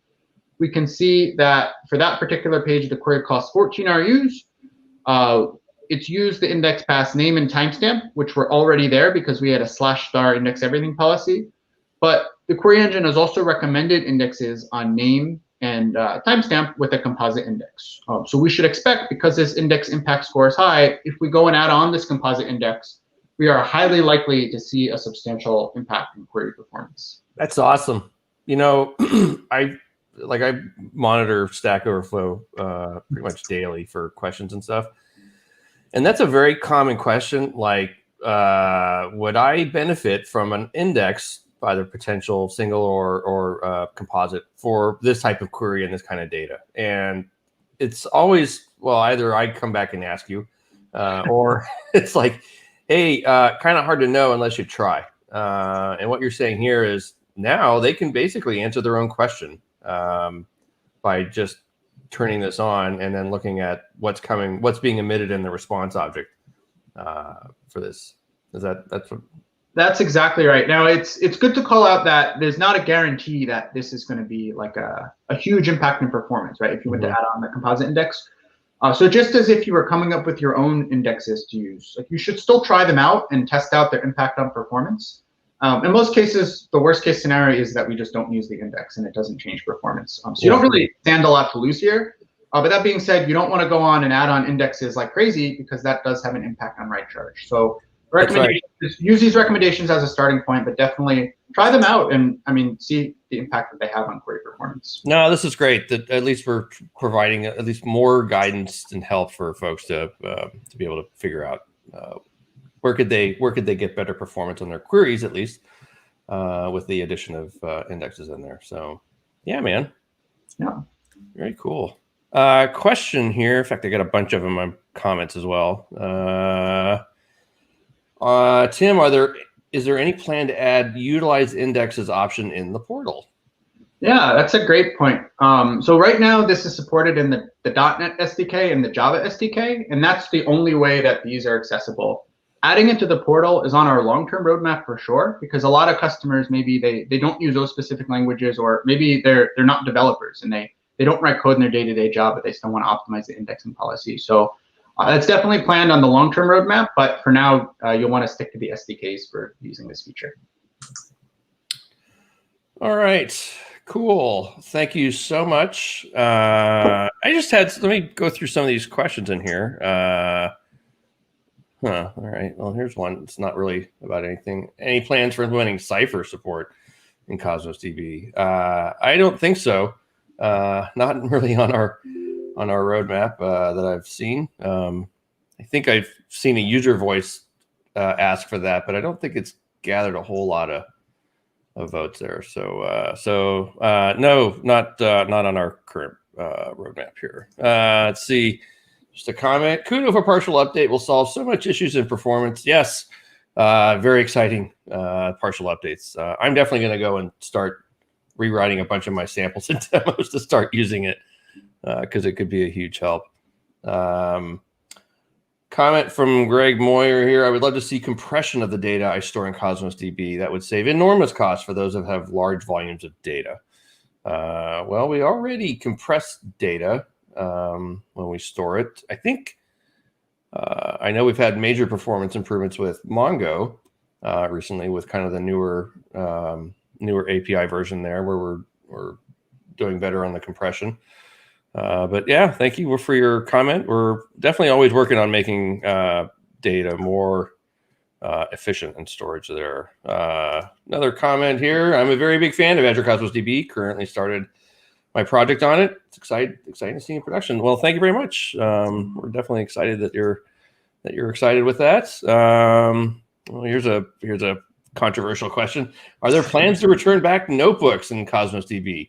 we can see that for that particular page, the query costs 14 RUs. It's used the index pass name and timestamp, which were already there because we had a /* index everything policy. But the query engine has also recommended indexes on name and timestamp with a composite index. So we should expect, because this index impact score is high, if we go and add on this composite index, we are highly likely to see a substantial impact in query performance. That's awesome. You know, I monitor Stack Overflow pretty much daily for questions and stuff. And that's a very common question, like, would I benefit from an index, either potential single or composite, for this type of query and this kind of data? And it's always, well, either I come back and ask you, or it's like, hey, kind of hard to know unless you try. And what you're saying here is now they can basically answer their own question by just turning this on and then looking at what's being emitted in the response object for this. That's exactly right. Now it's good to call out that there's not a guarantee that this is going to be like a huge impact in performance, right? If you went to add on the composite index. So just as if you were coming up with your own indexes to use, like, you should still try them out and test out their impact on performance. In most cases, the worst case scenario is that we just don't use the index and it doesn't change performance. So you don't really stand a lot to lose here. But that being said, you don't want to go on and add on indexes like crazy, because that does have an impact on write charge. So use these recommendations as a starting point, but definitely try them out and, see the impact that they have on query performance. No, this is great. That at least we're providing at least more guidance and help for folks to be able to figure out where could they get better performance on their queries, at least with the addition of indexes in there. So yeah, man. Yeah. Very cool. Question here. In fact, I got a bunch of them on comments as well. Tim, is there any plan to add utilize indexes option in the portal? Yeah, that's a great point. So right now, this is supported in the .NET SDK and the Java SDK, and that's the only way that these are accessible. Adding it to the portal is on our long-term roadmap for sure, because a lot of customers, maybe they don't use those specific languages, or maybe they're not developers and they don't write code in their day-to-day job, but they still want to optimize the indexing policy. So that's definitely planned on the long-term roadmap, but for now, you'll want to stick to the SDKs for using this feature. All right, cool. Thank you so much. Let me go through some of these questions in here. All right, well, here's one. It's not really about anything. Any plans for implementing Cypher support? in Cosmos DB? I don't think so. Not really on our roadmap that I've seen. I think I've seen a user voice ask for that, but I don't think it's gathered a whole lot of votes there. So no, not on our current roadmap here. Let's see. Just a comment. Kudo for partial update will solve so much issues in performance. Yes, very exciting partial updates. I'm definitely going to go and start rewriting a bunch of my samples and demos to start using it because it could be a huge help. Comment from Greg Moyer here. I would love to see compression of the data I store in Cosmos DB. That would save enormous costs for those that have large volumes of data. Well, we already compress data when we store it. I think I know we've had major performance improvements with Mongo recently with kind of the newer API version there where we're doing better on the compression. But yeah, thank you for your comment. We're definitely always working on making data more efficient in storage there. Another comment here. I'm a very big fan of Azure Cosmos DB. Currently started my project on it. It's exciting to see in production. Well, thank you very much. We're definitely excited that you're excited with that. Well, here's a controversial question. Are there plans to return back notebooks in Cosmos DB?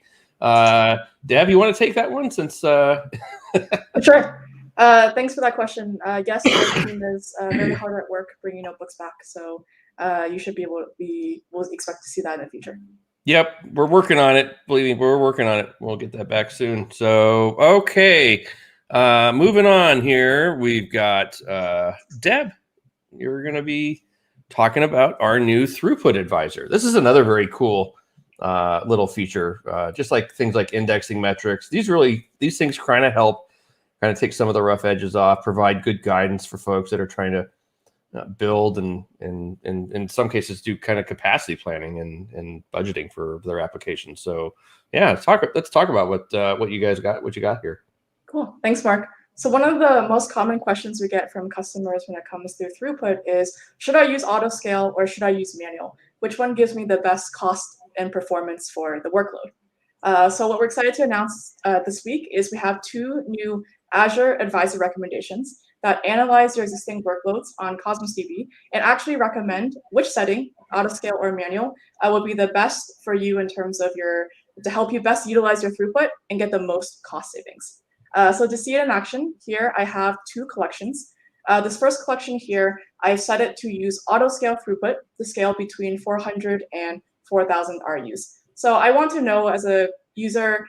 Deb, you want to take that one since Sure. Thanks for that question. Yes, our team is very hard at work bringing notebooks back, so you should be able to we'll expect to see that in the future. Yep, we're working on it. Believe me, we're working on it. We'll get that back soon. So okay, moving on here, we've got Deb. You're going to be talking about our new Throughput advisor. This is another very cool little feature, just like things like indexing metrics. These things kind of help take some of the rough edges off, provide good guidance for folks that are trying to build and in some cases do kind of capacity planning and budgeting for their applications. So yeah, let's talk about what you got here. Cool. Thanks, Mark. So one of the most common questions we get from customers when it comes to Throughput is, should I use autoscale or should I use manual? Which one gives me the best cost and performance for the workload? So what we're excited to announce this week is we have 2 new Azure Advisor recommendations that analyze your existing workloads on Cosmos DB and actually recommend which setting, autoscale or manual, will be the best for you in terms of to help you best utilize your throughput and get the most cost savings. So to see it in action, here I have 2 collections. This first collection here, I set it to use autoscale throughput to scale between 400 and 4,000 RUs. So I want to know as a user,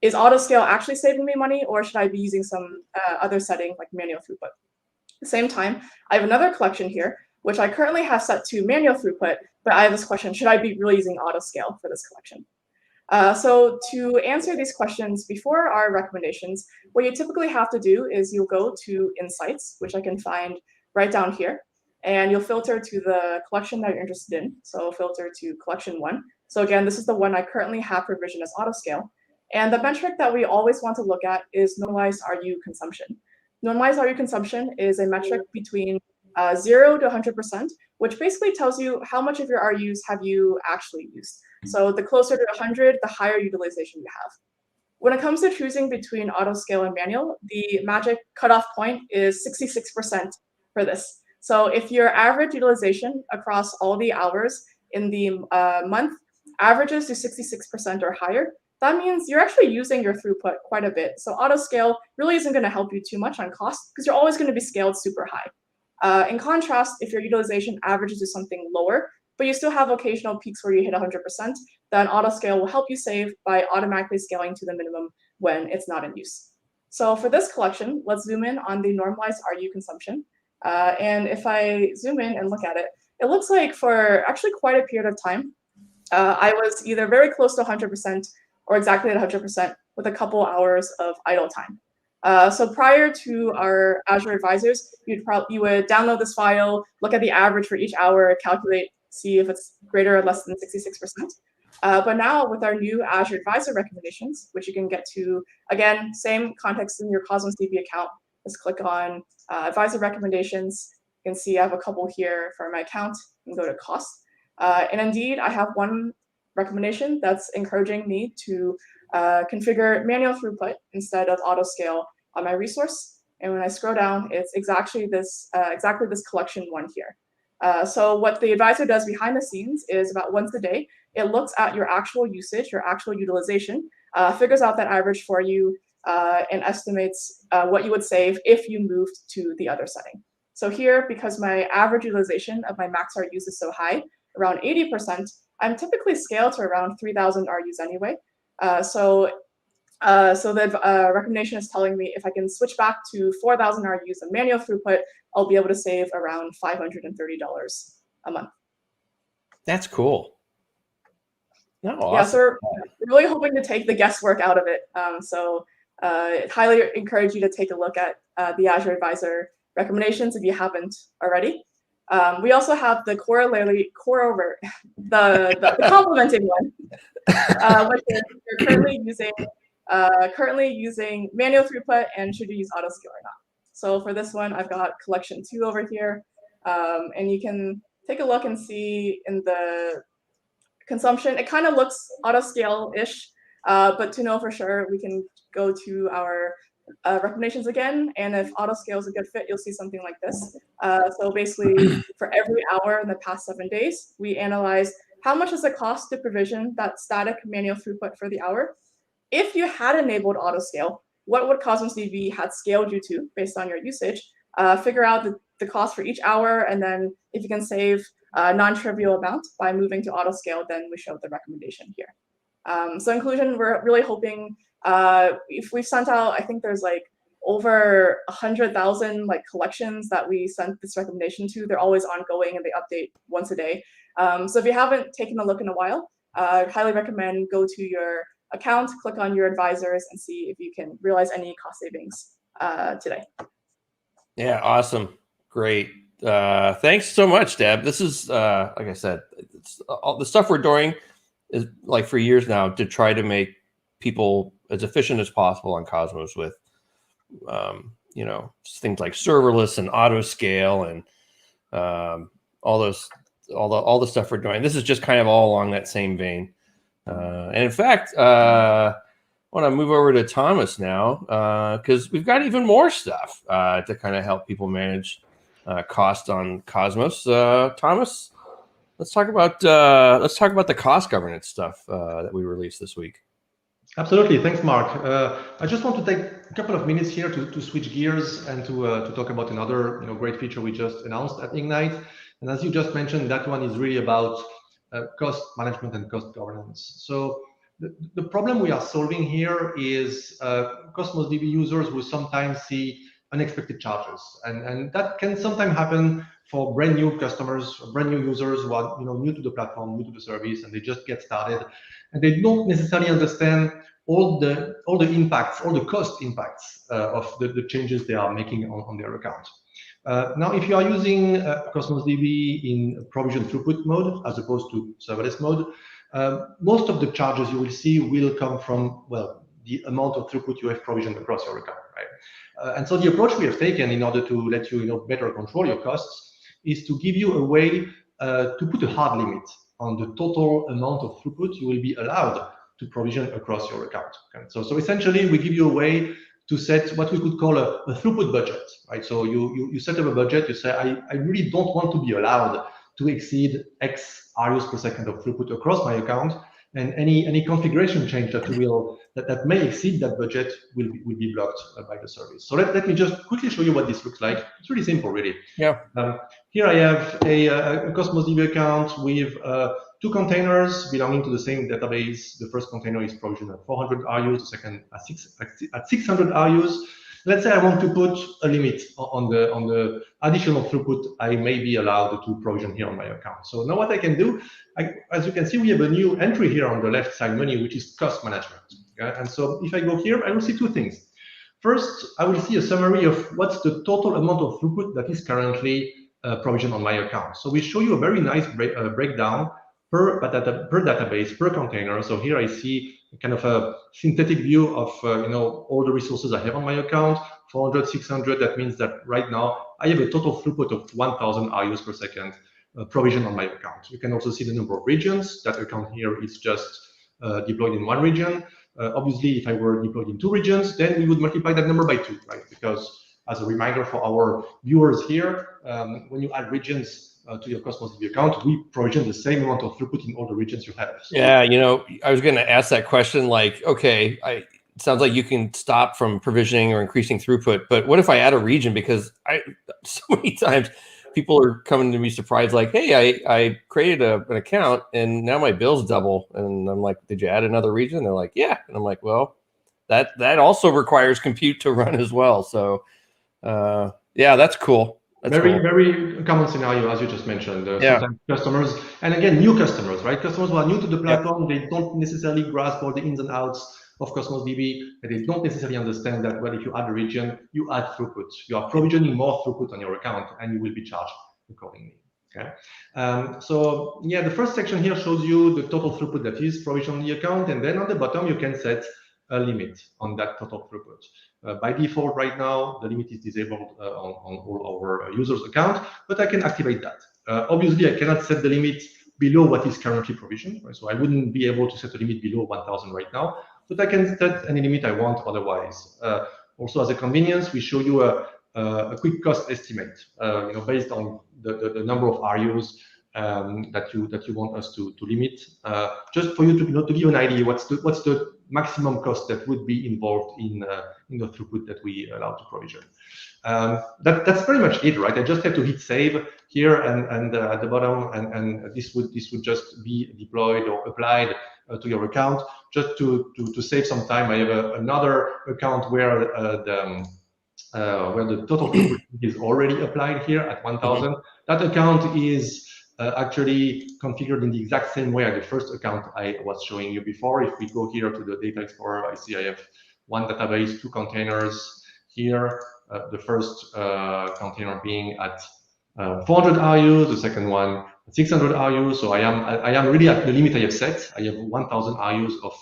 is autoscale actually saving me money, or should I be using some other setting like manual throughput? At the same time, I have another collection here, which I currently have set to manual throughput, but I have this question, should I be really using autoscale for this collection? So to answer these questions before our recommendations, what you typically have to do is you'll go to Insights, which I can find right down here, and you'll filter to the collection that you're interested in. So filter to collection 1. So again, this is the one I currently have provisioned as autoscale. And the metric that we always want to look at is normalized RU consumption. Normalized RU consumption is a metric between 0 to 100%, which basically tells you how much of your RUs have you actually used. So the closer to 100, the higher utilization you have. When it comes to choosing between autoscale and manual, the magic cutoff point is 66% for this. So if your average utilization across all the hours in the month averages to 66% or higher, that means you're actually using your throughput quite a bit. So autoscale really isn't going to help you too much on cost because you're always going to be scaled super high. In contrast, if your utilization averages to something lower, but you still have occasional peaks where you hit 100%, then autoscale will help you save by automatically scaling to the minimum when it's not in use. So for this collection, let's zoom in on the normalized RU consumption. And if I zoom in and look at it, it looks like for actually quite a period of time, I was either very close to 100% or exactly at 100% with a couple hours of idle time. So prior to our Azure advisors, you would download this file, look at the average for each hour, calculate, see if it's greater or less than 66%. But now with our new Azure advisor recommendations, which you can get to, again, same context in your Cosmos DB account, just click on advisor recommendations. You can see I have a couple here for my account. You can go to cost. And indeed, I have one recommendation that's encouraging me to configure manual throughput instead of auto scale on my resource. And when I scroll down, it's exactly this collection one here. So what the advisor does behind the scenes is about once a day, it looks at your actual usage, your actual utilization, figures out that average for you, and estimates what you would save if you moved to the other setting. So here, because my average utilization of my max RUs is so high, around 80%, I'm typically scaled to around 3,000 RUs anyway. So the recommendation is telling me if I can switch back to 4,000 RUs of manual throughput, I'll be able to save around $530 a month. That's cool. No, awesome. Yeah, so we're really hoping to take the guesswork out of it. I'd highly encourage you to take a look at the Azure Advisor recommendations if you haven't already. We also have the the complementing one, which is you're currently using manual throughput and should you use auto scale or not. So for this one, I've got collection 2 over here, and you can take a look and see in the consumption, it kind of looks auto scale-ish, but to know for sure, we can go to our recommendations again, and if auto scale is a good fit, you'll see something like this. So basically, for every hour in the past 7 days, we analyze how much does it cost to provision that static manual throughput for the hour. If you had enabled auto scale, what would Cosmos DB had scaled you to based on your usage? Figure out the cost for each hour, and then if you can save a non-trivial amount by moving to auto scale, then we show the recommendation here. So inclusion, we're really hoping, if we've sent out, I think there's like over 100,000 like collections that we sent this recommendation to. They're always ongoing and they update once a day. So if you haven't taken a look in a while, I highly recommend go to your account, click on your advisors, and see if you can realize any cost savings today. Yeah, awesome. Great. Thanks so much, Deb. This is, like I said, it's all the stuff we're doing is like for years now to try to make people as efficient as possible on Cosmos with, things like serverless and auto scale and all the stuff we're doing. This is just kind of all along that same vein. And in fact, I want to move over to Thomas now because we've got even more stuff to kind of help people manage cost on Cosmos. Thomas, let's talk about the cost governance stuff that we released this week. Absolutely, thanks, Mark. I just want to take a couple of minutes here to switch gears and to talk about another great feature we just announced at Ignite. And as you just mentioned, that one is really about cost management and cost governance. So the problem we are solving here is Cosmos DB users will sometimes see unexpected charges, and that can sometimes happen for brand new customers, brand new users who are new to the platform, new to the service, and they just get started, and they don't necessarily understand all the impacts, all the cost impacts of the changes they are making on their account. Now, if you are using Cosmos DB in provision throughput mode as opposed to serverless mode, most of the charges you will see will come from, well, the amount of throughput you have provisioned across your account, right? And so the approach we have taken in order to let you better control your costs is to give you a way to put a hard limit on the total amount of throughput you will be allowed to provision across your account. Okay? So essentially, we give you a way to set what we could call a throughput budget, right? So you set up a budget, you say, I really don't want to be allowed to exceed X RUs per second of throughput across my account, and any configuration change that may exceed that budget will be blocked by the service. So let me just quickly show you what this looks like. It's really simple, really. Yeah. Here I have a Cosmos DB account with 2 containers belonging to the same database. The first container is provisioned at 400 RUs, the second at 600 RUs. Let's say I want to put a limit on the additional throughput I may be allowed to provision here on my account. So now what I can do, as you can see, we have a new entry here on the left side menu, which is cost management. Okay? And so if I go here, I will see 2 things. First, I will see a summary of what's the total amount of throughput that is currently provisioned on my account. So we show you a very nice breakdown per database, per container. So here I see kind of a synthetic view of all the resources I have on my account. 400, 600. That means that right now I have a total throughput of 1,000 RUs per second provision on my account. You can also see the number of regions. That account here is just deployed in one region. Obviously, if I were deployed in 2 regions, then we would multiply that number by 2, right? Because as a reminder for our viewers here, when you add regions to your Cosmos DB account, we provision the same amount of throughput in all the regions you have. So yeah, you know, I was going to ask that question. Like, okay, it sounds like you can stop from provisioning or increasing throughput, but what if I add a region? Because so many times people are coming to me surprised, like, hey, I created an account and now my bill's double. And I'm like, did you add another region? They're like, yeah. And I'm like, well, that also requires compute to run as well. So yeah, that's cool. That's very common scenario, as you just mentioned. Sometimes customers, and again, new customers, right? Customers who are new to the platform, they don't necessarily grasp all the ins and outs of Cosmos DB, and they don't necessarily understand that, well, if you add a region, you add throughput. You are provisioning more throughput on your account, and you will be charged accordingly. Okay. So yeah, the first section here shows you the total throughput that is provisioned on the account, and then on the bottom you can set a limit on that total throughput. By default, right now, the limit is disabled on all our users' account, but I can activate that. Obviously, I cannot set the limit below what is currently provisioned, right? So I wouldn't be able to set a limit below 1,000 right now, but I can set any limit I want otherwise. Also, as a convenience, we show you a quick cost estimate, based on the number of RUs that you want us to limit, just for you to to give you an idea what's the maximum cost that would be involved in the throughput that we allow to provision. That's pretty much it, right? I just have to hit save here and at the bottom, and this would just be deployed or applied to your account. Just to save some time, I have another account where the total throughput is already applied here at 1,000. That account is actually configured in the exact same way as the first account I was showing you before. If we go here to the Data Explorer, I see I have 1 database, 2 containers here. The first container being at 400 RUs, the second one at 600 RUs. So I am really at the limit I have set. I have 1,000 RUs of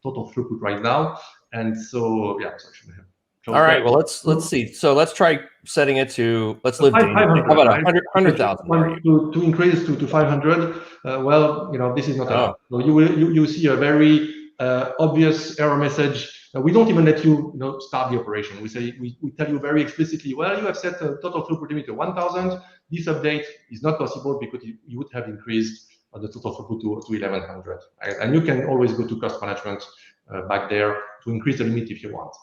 total throughput right now, and so yeah. So I should have all right. Well, let's see. So let's try setting it to, let's live dangerously. How about 100,000? To increase to 500. Well, this is not enough. So you see a very obvious error message. We don't even let you start the operation. We tell you very explicitly, well, you have set a total throughput limit of 1,000. This update is not possible because you would have increased the total throughput to 1,100. Right? And you can always go to cost management back there to increase the limit if you want.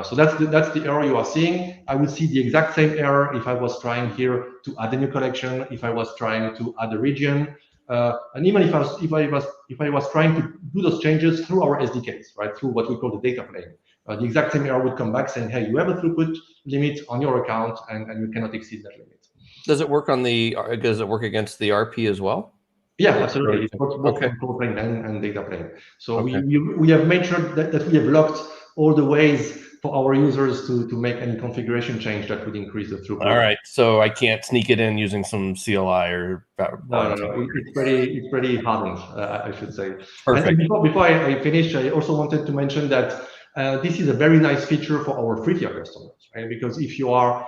So that's the error you are seeing. I would see the exact same error if I was trying here to add a new collection, if I was trying to add a region, and even if I was trying to do those changes through our SDKs, right, through what we call the data plane. The exact same error would come back saying, hey, you have a throughput limit on your account, and you cannot exceed that limit. Does it work does it work against the RP as well? Yeah, absolutely. It's both control plane and data plane. So we have made sure that we have locked all the ways for our users to make any configuration change that would increase the throughput. All right, so I can't sneak it in using some CLI or no. It's pretty hardened, I should say. Perfect. And before I finish, I also wanted to mention that this is a very nice feature for our free tier customers, right? Because if you are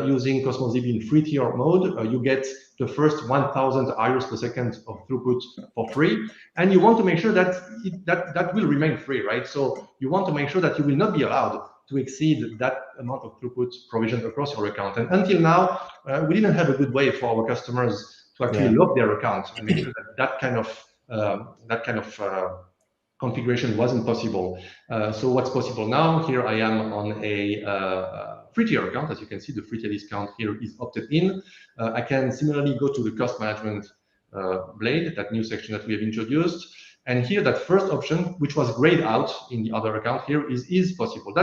using Cosmos DB in free tier mode, you get the first 1,000 IOs per second of throughput for free, and you want to make sure that that will remain free, right? So you want to make sure that you will not be allowed to exceed that amount of throughput provisioned across your account. And until now, we didn't have a good way for our customers to actually lock their account and make sure that that kind of configuration wasn't possible. So what's possible now? Here I am on a free tier account. As you can see, the free tier discount here is opted in. I can similarly go to the cost management blade, that new section that we have introduced. And here, that first option, which was grayed out in the other account here, is possible.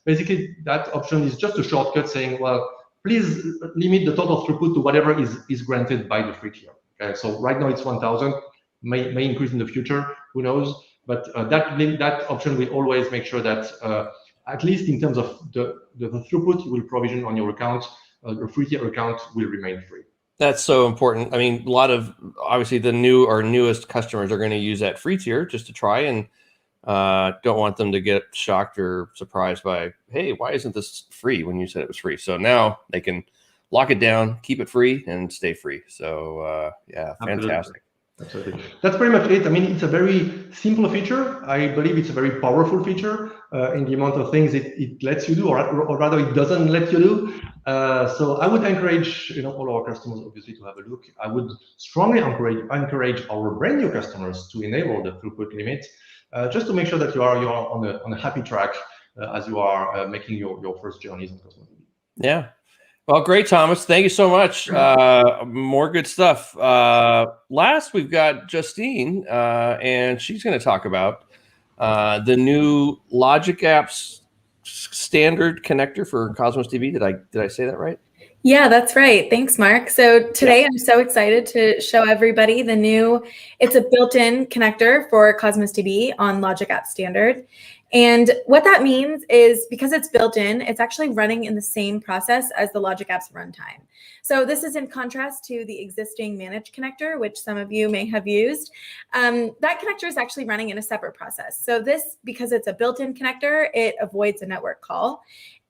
Basically, that option is just a shortcut saying, well, please limit the total throughput to whatever is granted by the free tier. Okay, so right now it's 1,000, may increase in the future, who knows? But that option will always make sure that at least in terms of the throughput you will provision on your account, the free tier account will remain free. That's so important. I mean, a lot of, obviously, the newest customers are going to use that free tier just to try, and don't want them to get shocked or surprised by, hey, why isn't this free when you said it was free? So now they can lock it down, keep it free, and stay free. So yeah, fantastic. Absolutely. That's pretty much it. I mean, it's a very simple feature. I believe it's a very powerful feature in the amount of things it lets you do, or rather it doesn't let you do. So I would encourage all our customers obviously to have a look. I would strongly encourage our brand new customers to enable the throughput limit, just to make sure that you are on a happy track as you are making your first journeys on Cosmos DB. Yeah. Well, great, Thomas. Thank you so much. More good stuff. Last, we've got Justine, and she's going to talk about the new Logic Apps standard connector for Cosmos DB. Did I say that right? Yeah, that's right. Thanks, Mark. So today I'm so excited to show everybody the new, it's a built-in connector for Cosmos DB on Logic Apps Standard. And what that means is because it's built in, it's actually running in the same process as the Logic Apps runtime. So this is in contrast to the existing managed connector, which some of you may have used. That connector is actually running in a separate process. So this, because it's a built-in connector, it avoids a network call.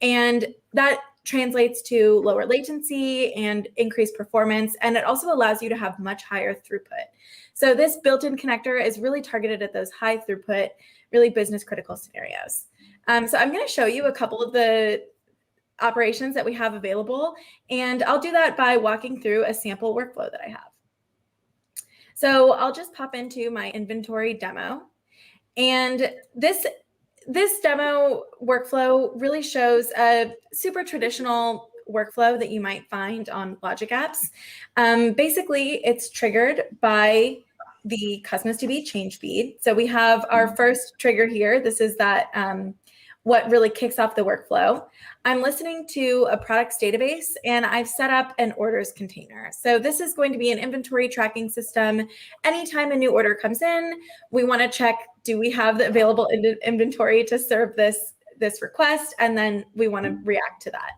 And that translates to lower latency and increased performance. And it also allows you to have much higher throughput. So this built-in connector is really targeted at those high throughput, really business critical scenarios. So I'm going to show you a couple of the operations that we have available. And I'll do that by walking through a sample workflow that I have. So I'll just pop into my inventory demo. And this demo workflow really shows a super traditional workflow that you might find on Logic Apps. Basically, it's triggered by the Cosmos DB change feed. So we have our first trigger here. This is that what really kicks off the workflow. I'm listening to a products database, and I've set up an orders container. So this is going to be an inventory tracking system. Anytime a new order comes in, we want to check, do we have the available inventory to serve this request? And then we want to react to that.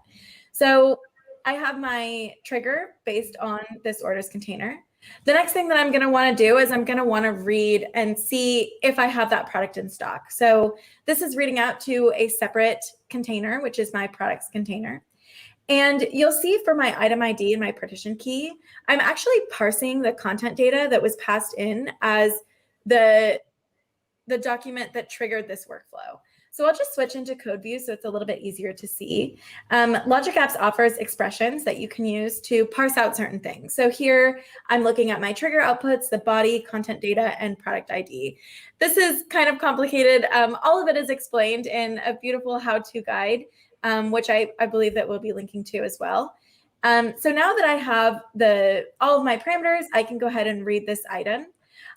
So I have my trigger based on this orders container. The next thing that I'm going to want to do is I'm going to want to read and see if I have that product in stock. So this is reading out to a separate container, which is my products container. And you'll see for my item ID and my partition key, I'm actually parsing the content data that was passed in as the document that triggered this workflow. So I'll just switch into code view so it's a little bit easier to see. Logic Apps offers expressions that you can use to parse out certain things. So here I'm looking at my trigger outputs, the body, content data, and product ID. This is kind of complicated. All of it is explained in a beautiful how-to guide, which I believe that we'll be linking to as well. So now that I have all of my parameters, I can go ahead and read this item.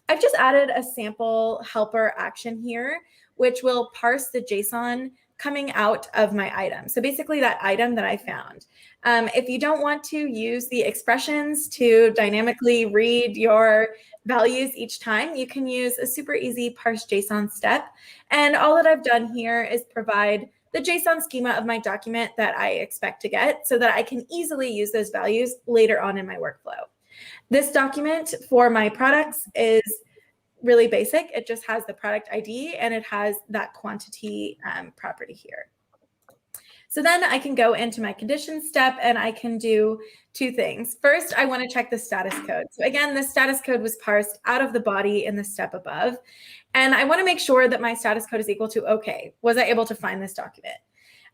I've just added a sample helper action here, which will parse the JSON coming out of my item. So basically that item that I found. If you don't want to use the expressions to dynamically read your values each time, you can use a super easy parse JSON step. And all that I've done here is provide the JSON schema of my document that I expect to get so that I can easily use those values later on in my workflow. This document for my products is really basic. It just has the product ID and it has that quantity property here. So then I can go into my conditions step and I can do two things. First, I want to check the status code. So again, the status code was parsed out of the body in the step above. And I want to make sure that my status code is equal to okay. Was I able to find this document?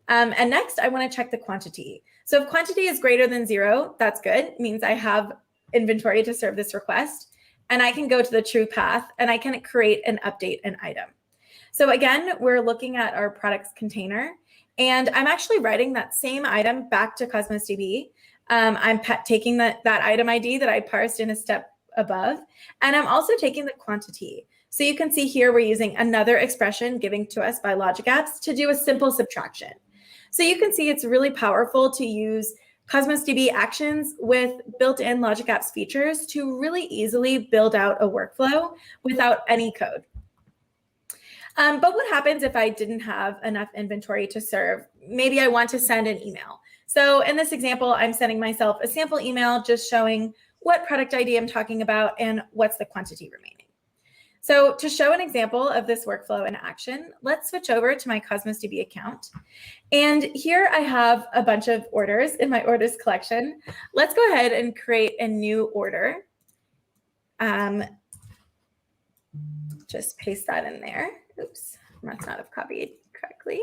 And next, I want to check the quantity. So if quantity is greater than 0, that's good. It means I have inventory to serve this request. And I can go to the true path and I can create and update an item. So again, we're looking at our products container and I'm actually writing that same item back to Cosmos DB. I'm taking that item ID that I parsed in a step above, and I'm also taking the quantity. So you can see here, we're using another expression given to us by Logic Apps to do a simple subtraction. So you can see it's really powerful to use Cosmos DB actions with built-in Logic Apps features to really easily build out a workflow without any code. But what happens if I didn't have enough inventory to serve? Maybe I want to send an email. So in this example, I'm sending myself a sample email just showing what product ID I'm talking about and what's the quantity remaining. So to show an example of this workflow in action, let's switch over to my Cosmos DB account. And here I have a bunch of orders in my orders collection. Let's go ahead and create a new order. Just paste that in there. Oops, must not have copied correctly.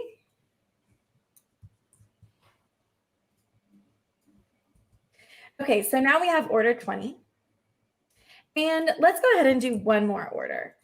Okay, so now we have order 20. And let's go ahead and do one more order.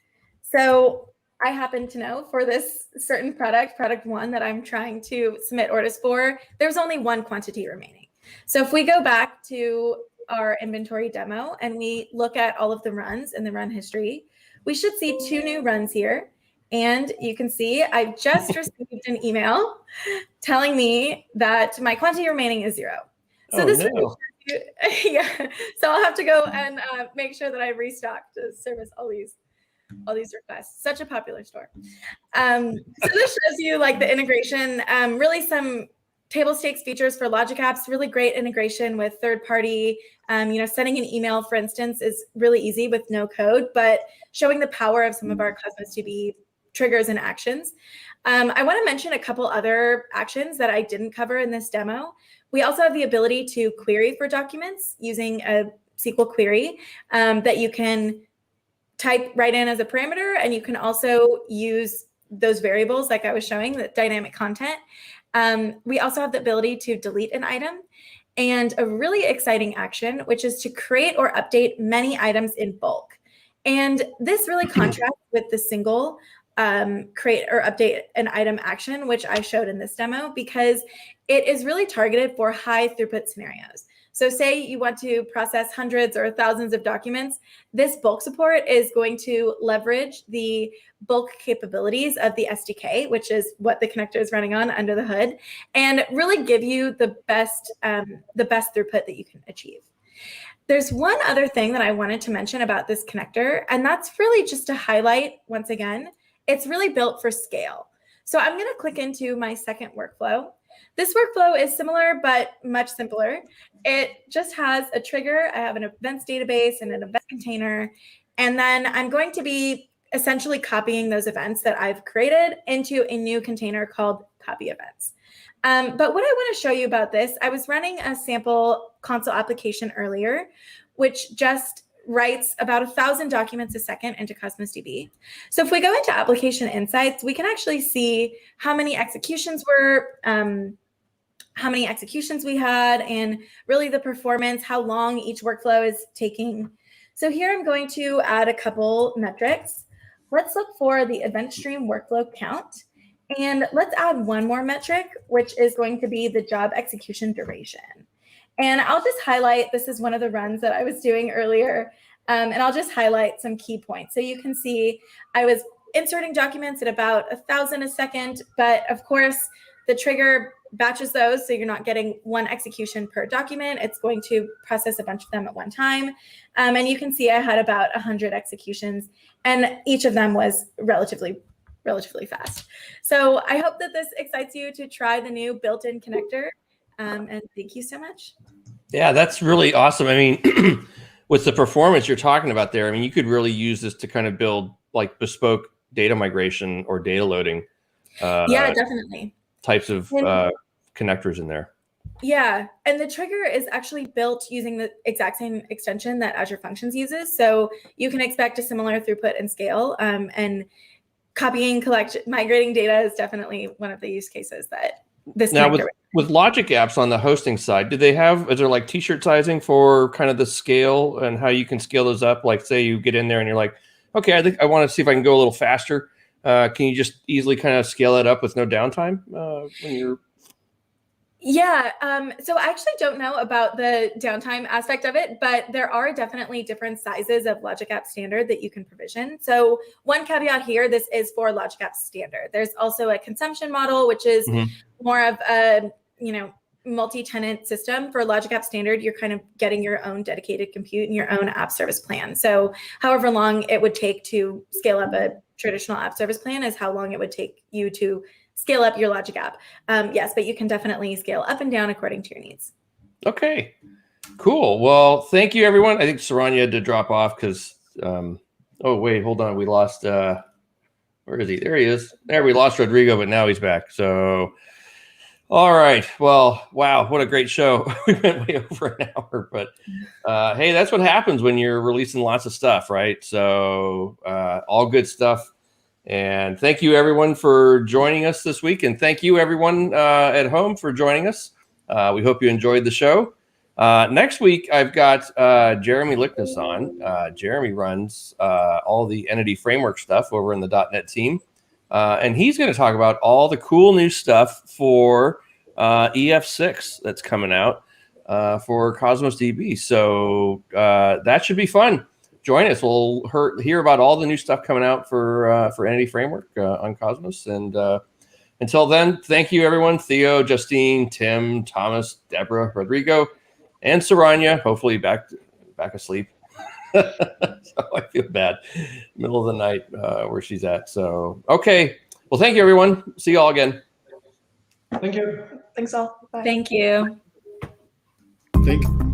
So I happen to know for this certain product 1 that I'm trying to submit orders for, there's only one quantity remaining. So if we go back to our inventory demo and we look at all of the runs in the run history, we should see 2 new runs here. And you can see I just received an email telling me that my quantity remaining is 0. So this yeah, so I'll have to go and make sure that I restock to service all these requests. Such a popular store. So this shows you like the integration, really some table stakes features for Logic Apps, really great integration with third party. Sending an email, for instance, is really easy with no code, but showing the power of some of our Cosmos DB triggers and actions. I want to mention a couple other actions that I didn't cover in this demo. We also have the ability to query for documents using a SQL query that you can type right in as a parameter, and you can also use those variables like I was showing, the dynamic content. We also have the ability to delete an item, and a really exciting action, which is to create or update many items in bulk. And this really contrasts with the single create or update an item action, which I showed in this demo, because it is really targeted for high throughput scenarios. So say you want to process hundreds or thousands of documents, this bulk support is going to leverage the bulk capabilities of the SDK, which is what the connector is running on under the hood, and really give you the best throughput that you can achieve. There's one other thing that I wanted to mention about this connector, and that's really just to highlight, once again, it's really built for scale. So I'm going to click into my second workflow. This workflow is similar, but much simpler. It just has a trigger. I have an events database and an event container. And then I'm going to be essentially copying those events that I've created into a new container called copy events. But what I want to show you about this, I was running a sample console application earlier, which just writes about 1,000 documents a second into Cosmos DB. So if we go into application insights, we can actually see how many executions we had, and really the performance, how long each workflow is taking. So here I'm going to add a couple metrics. Let's look for the event stream workflow count. And let's add one more metric, which is going to be the job execution duration. And I'll just highlight, this is one of the runs that I was doing earlier, and I'll just highlight some key points. So you can see I was inserting documents at about 1,000 a second, but of course the trigger batches those, so you're not getting one execution per document. It's going to process a bunch of them at one time. And you can see I had about 100 executions, and each of them was relatively fast. So I hope that this excites you to try the new built-in connector. And thank you so much. Yeah, that's really awesome. I mean, with the performance you're talking about there, I mean, you could really use this to kind of build like bespoke data migration or data loading. Yeah, definitely. Types of connectors in there. Yeah, and the trigger is actually built using the exact same extension that Azure Functions uses. So you can expect a similar throughput and scale. And copying, migrating data is definitely one of the use cases that this now connector with Logic Apps on the hosting side, is there like t-shirt sizing for kind of the scale and how you can scale those up? Like say you get in there and you're like, okay, I think I want to see if I can go a little faster. Can you just easily kind of scale it up with no downtime when you're? Yeah, so I actually don't know about the downtime aspect of it, but there are definitely different sizes of Logic App Standard that you can provision. So one caveat here, this is for Logic App Standard. There's also a consumption model, which is more of a, multi-tenant system. For Logic App Standard, you're kind of getting your own dedicated compute and your own app service plan. So however long it would take to scale up a traditional app service plan is how long it would take you to scale up your Logic app. Yes, but you can definitely scale up and down according to your needs. Okay, cool. Well, thank you, everyone. I think Saranya had to drop off because Oh, wait, hold on. We lost, where is he? There he is. There, we lost Rodrigo, but now he's back. So, all right. Well, wow, what a great show. We went way over an hour, but hey, that's what happens when you're releasing lots of stuff, right? So, all good stuff. And thank you, everyone, for joining us this week. And thank you, everyone at home, for joining us. We hope you enjoyed the show. Next week, I've got Jeremy Lickness on. Jeremy runs all the Entity Framework stuff over in the .NET team. And he's going to talk about all the cool new stuff for EF6 that's coming out for Cosmos DB. So that should be fun. Join us. We'll hear about all the new stuff coming out for Entity Framework on Cosmos. And until then, thank you, everyone. Theo, Justine, Tim, Thomas, Deborah, Rodrigo, and Saranya. Hopefully back asleep. So I feel bad. Middle of the night where she's at. So, okay. Well, thank you, everyone. See you all again. Thank you. Thanks all. Bye. Thank you. Thank you.